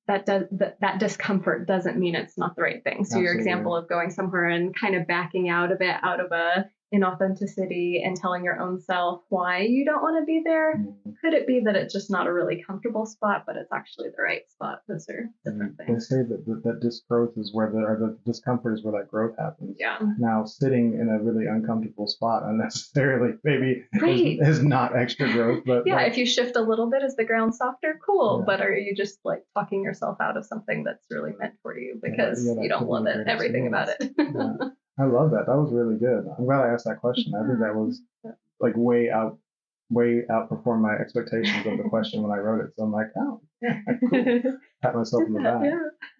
[SPEAKER 2] that discomfort doesn't mean it's not the right thing. So your example of going somewhere and kind of backing out of it, out of a inauthenticity and telling your own self why you don't want to be there. Could it be that it's just not a really comfortable spot, but it's actually the right spot? Those are different things.
[SPEAKER 1] They say that disgrowth is where the discomfort is where that growth happens.
[SPEAKER 2] Yeah.
[SPEAKER 1] Now, sitting in a really uncomfortable spot unnecessarily maybe is not extra growth. But
[SPEAKER 2] yeah, if you shift a little bit, is the ground softer? Cool. Yeah. But are you just like talking yourself out of something that's really meant for you because you don't love it, everything about it?
[SPEAKER 1] Yeah. I love that. That was really good. I'm glad I asked that question. I think that was like way outperformed my expectations of the question when I wrote it. So I'm like, oh, yeah, cool. Pat myself on the back. Yeah.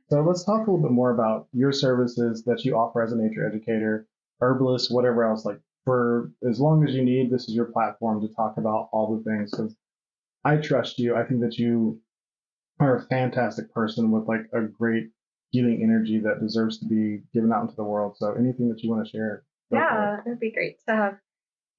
[SPEAKER 1] So let's talk a little bit more about your services that you offer as a nature educator, herbalist, whatever else. Like for as long as you need, this is your platform to talk about all the things. Because I trust you. I think that you are a fantastic person with like a great healing energy that deserves to be given out into the world. So anything that you want to share?
[SPEAKER 2] Yeah, it'd be great to have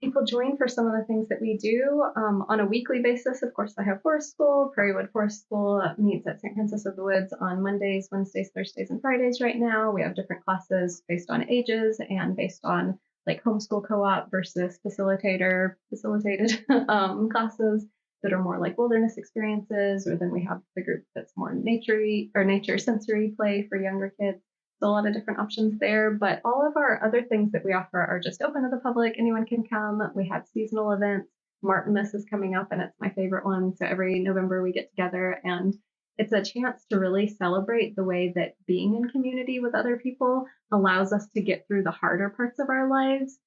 [SPEAKER 2] people join for some of the things that we do on a weekly basis. Of course, I have Forest School. Prairiewood Forest School meets at St. Francis of the Woods on Mondays, Wednesdays, Thursdays, and Fridays right now. We have different classes based on ages and based on like homeschool co-op versus facilitated classes that are more like wilderness experiences, or then we have the group that's more nature sensory play for younger kids. So a lot of different options there, but all of our other things that we offer are just open to the public. Anyone can come. We have seasonal events. Martinmas is coming up and it's my favorite one. So every November we get together and it's a chance to really celebrate the way that being in community with other people allows us to get through the harder parts of our lives.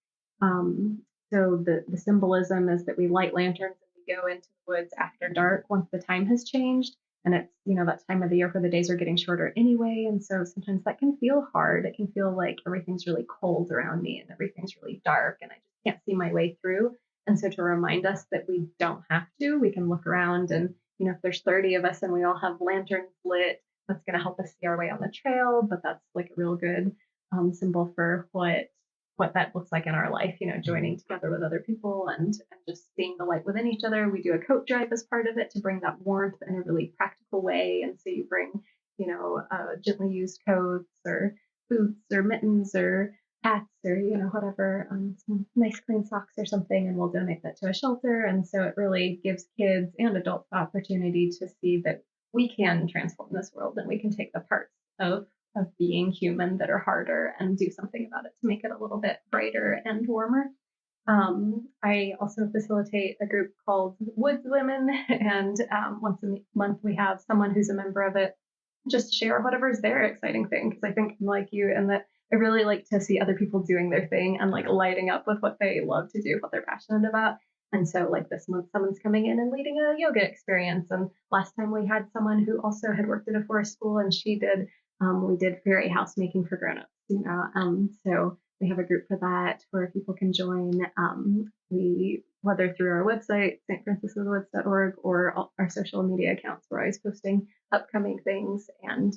[SPEAKER 2] So the symbolism is that we light lanterns and we go into the woods after dark once the time has changed. And it's, that time of the year where the days are getting shorter anyway. And so sometimes that can feel hard. It can feel like everything's really cold around me and everything's really dark and I just can't see my way through. And so to remind us that we don't have to, we can look around and, if there's 30 of us and we all have lanterns lit, that's going to help us see our way on the trail. But that's like a real good symbol for what that looks like in our life, joining together with other people and just seeing the light within each other. We do a coat drive as part of it to bring that warmth in a really practical way. And so you bring, gently used coats or boots or mittens or hats or, whatever, some nice clean socks or something, and we'll donate that to a shelter. And so it really gives kids and adults the opportunity to see that we can transform this world and we can take the parts of being human that are harder and do something about it to make it a little bit brighter and warmer. I also facilitate a group called Woods Women, and once a month we have someone who's a member of it just share whatever's their exciting thing, because I think I'm like you and that I really like to see other people doing their thing and like lighting up with what they love to do, what they're passionate about. And so like this month, someone's coming in and leading a yoga experience. And last time we had someone who also had worked at a forest school and we did fairy house making for grownups, so we have a group for that where people can join. We, whether through our website, stfrancisofthewoods.org, or our social media accounts, we're always posting upcoming things. And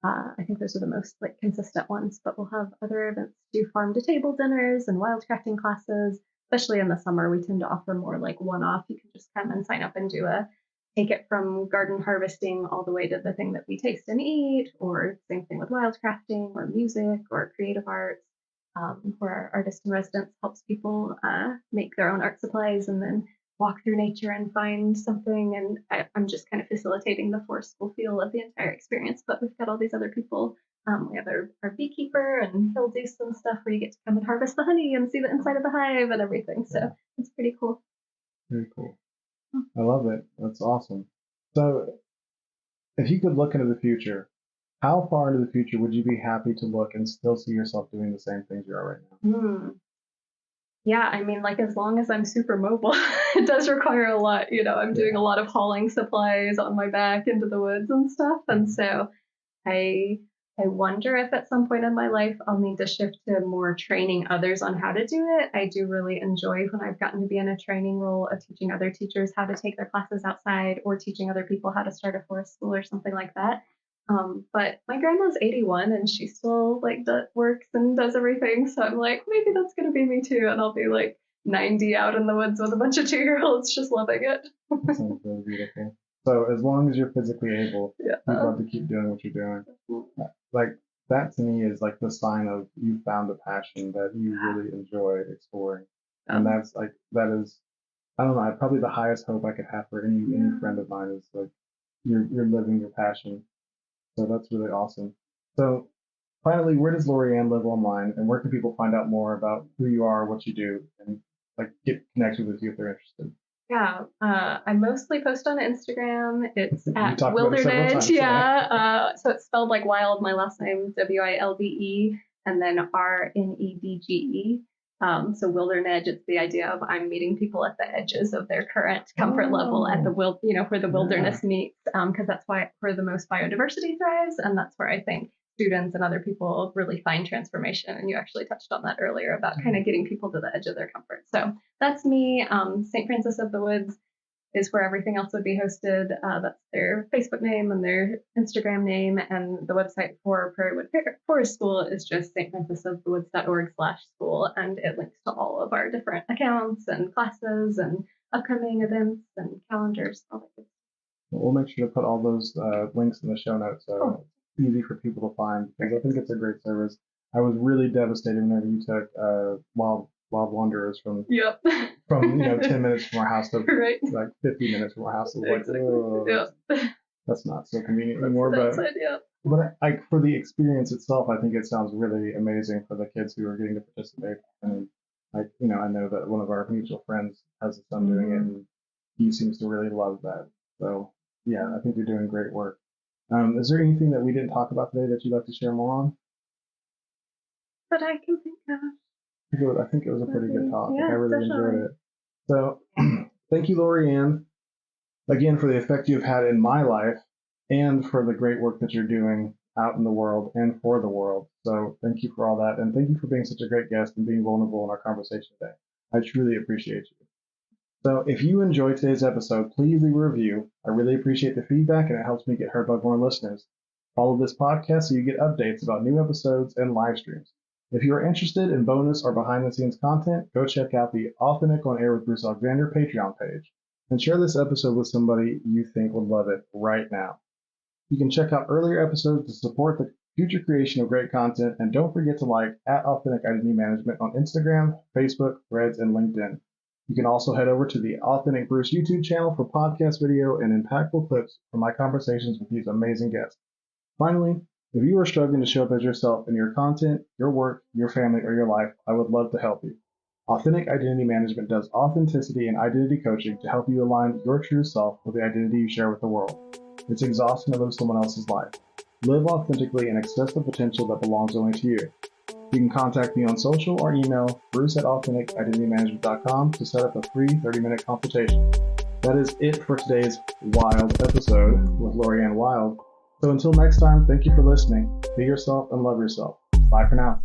[SPEAKER 2] I think those are the most like consistent ones, but we'll have other events, do farm to table dinners and wildcrafting classes, especially in the summer. We tend to offer more like one-off. You can just come and sign up and take it from garden harvesting all the way to the thing that we taste and eat, or same thing with wildcrafting or music or creative arts, where our artist in residence helps people make their own art supplies and then walk through nature and find something. And I'm just kind of facilitating the forest school feel of the entire experience, but we've got all these other people. We have our beekeeper, and he'll do some stuff where you get to come and harvest the honey and see the inside of the hive and everything. So it's pretty cool.
[SPEAKER 1] Very cool. I love it. That's awesome. So if you could look into the future, how far into the future would you be happy to look and still see yourself doing the same things you are right now?
[SPEAKER 2] Yeah, I mean, like as long as I'm super mobile, it does require a lot. I'm doing a lot of hauling supplies on my back into the woods and stuff. And so I I wonder if at some point in my life I'll need to shift to more training others on how to do it. I do really enjoy when I've gotten to be in a training role of teaching other teachers how to take their classes outside or teaching other people how to start a forest school or something like that. But my grandma's 81 and she still like works and does everything. So I'm like, maybe that's going to be me too. And I'll be like 90 out in the woods with a bunch of 2-year-olds just loving it.
[SPEAKER 1] That sounds really beautiful. So as long as you're physically able, you'd love to keep doing what you're doing. Like that to me is like the sign of you found a passion that you really enjoy exploring. And that's like, that is, I don't know, probably the highest hope I could have for any friend of mine is like, you're living your passion. So that's really awesome. So finally, where does LoriAnn live online, and where can people find out more about who you are, what you do, and like get connected with you if they're interested?
[SPEAKER 2] Yeah, I mostly post on Instagram. It's at
[SPEAKER 1] Wildernedge.
[SPEAKER 2] So it's spelled like wild. My last name Wilde, and then Renedge. So Wildernedge. It's the idea of I'm meeting people at the edges of their current comfort level at the where the wilderness meets. Because that's where the most biodiversity thrives, and that's where I think students and other people really find transformation. And you actually touched on that earlier about kind of getting people to the edge of their comfort. So that's me. St. Francis of the Woods is where everything else would be hosted. That's their Facebook name and their Instagram name. And the website for Prairiewood Forest School is just stfrancisofthewoods.org/school. And it links to all of our different accounts and classes and upcoming events and calendars. All that good stuff.
[SPEAKER 1] We'll make sure to put all those links in the show notes. So easy for people to find, because I think it's a great service. I was really devastated whenever you took Wild Wanderers from 10 minutes from our house to like 50 minutes from our house. It was like, that's not so convenient anymore. But like for the experience itself, I think it sounds really amazing for the kids who are getting to participate. And like, I know that one of our mutual friends has a son doing it, and he seems to really love that. So yeah, I think you're doing great work. Is there anything that we didn't talk about today that you'd like to share more on?
[SPEAKER 2] That I can think of.
[SPEAKER 1] I think it was a pretty good talk. I really enjoyed it. So thank you, LoriAnn, again, for the effect you've had in my life and for the great work that you're doing out in the world and for the world. So thank you for all that. And thank you for being such a great guest and being vulnerable in our conversation today. I truly appreciate you. So if you enjoyed today's episode, please leave a review. I really appreciate the feedback, and it helps me get heard by more listeners. Follow this podcast so you get updates about new episodes and live streams. If you are interested in bonus or behind-the-scenes content, go check out the Authentic on Air with Bruce Alexander Patreon page, and share this episode with somebody you think would love it right now. You can check out earlier episodes to support the future creation of great content, and don't forget to like @Authentic Identity Management on Instagram, Facebook, Threads, and LinkedIn. You can also head over to the Authentic Bruce YouTube channel for podcast video and impactful clips from my conversations with these amazing guests. Finally, if you are struggling to show up as yourself in your content, your work, your family, or your life, I would love to help you. Authentic Identity Management does authenticity and identity coaching to help you align your true self with the identity you share with the world. It's exhausting to live someone else's life. Live authentically and access the potential that belongs only to you. You can contact me on social or email bruce@AuthenticIdentityManagement.com to set up a free 30-minute consultation. That is it for today's wild episode with LoriAnn Wilde. So until next time, thank you for listening. Be yourself and love yourself. Bye for now.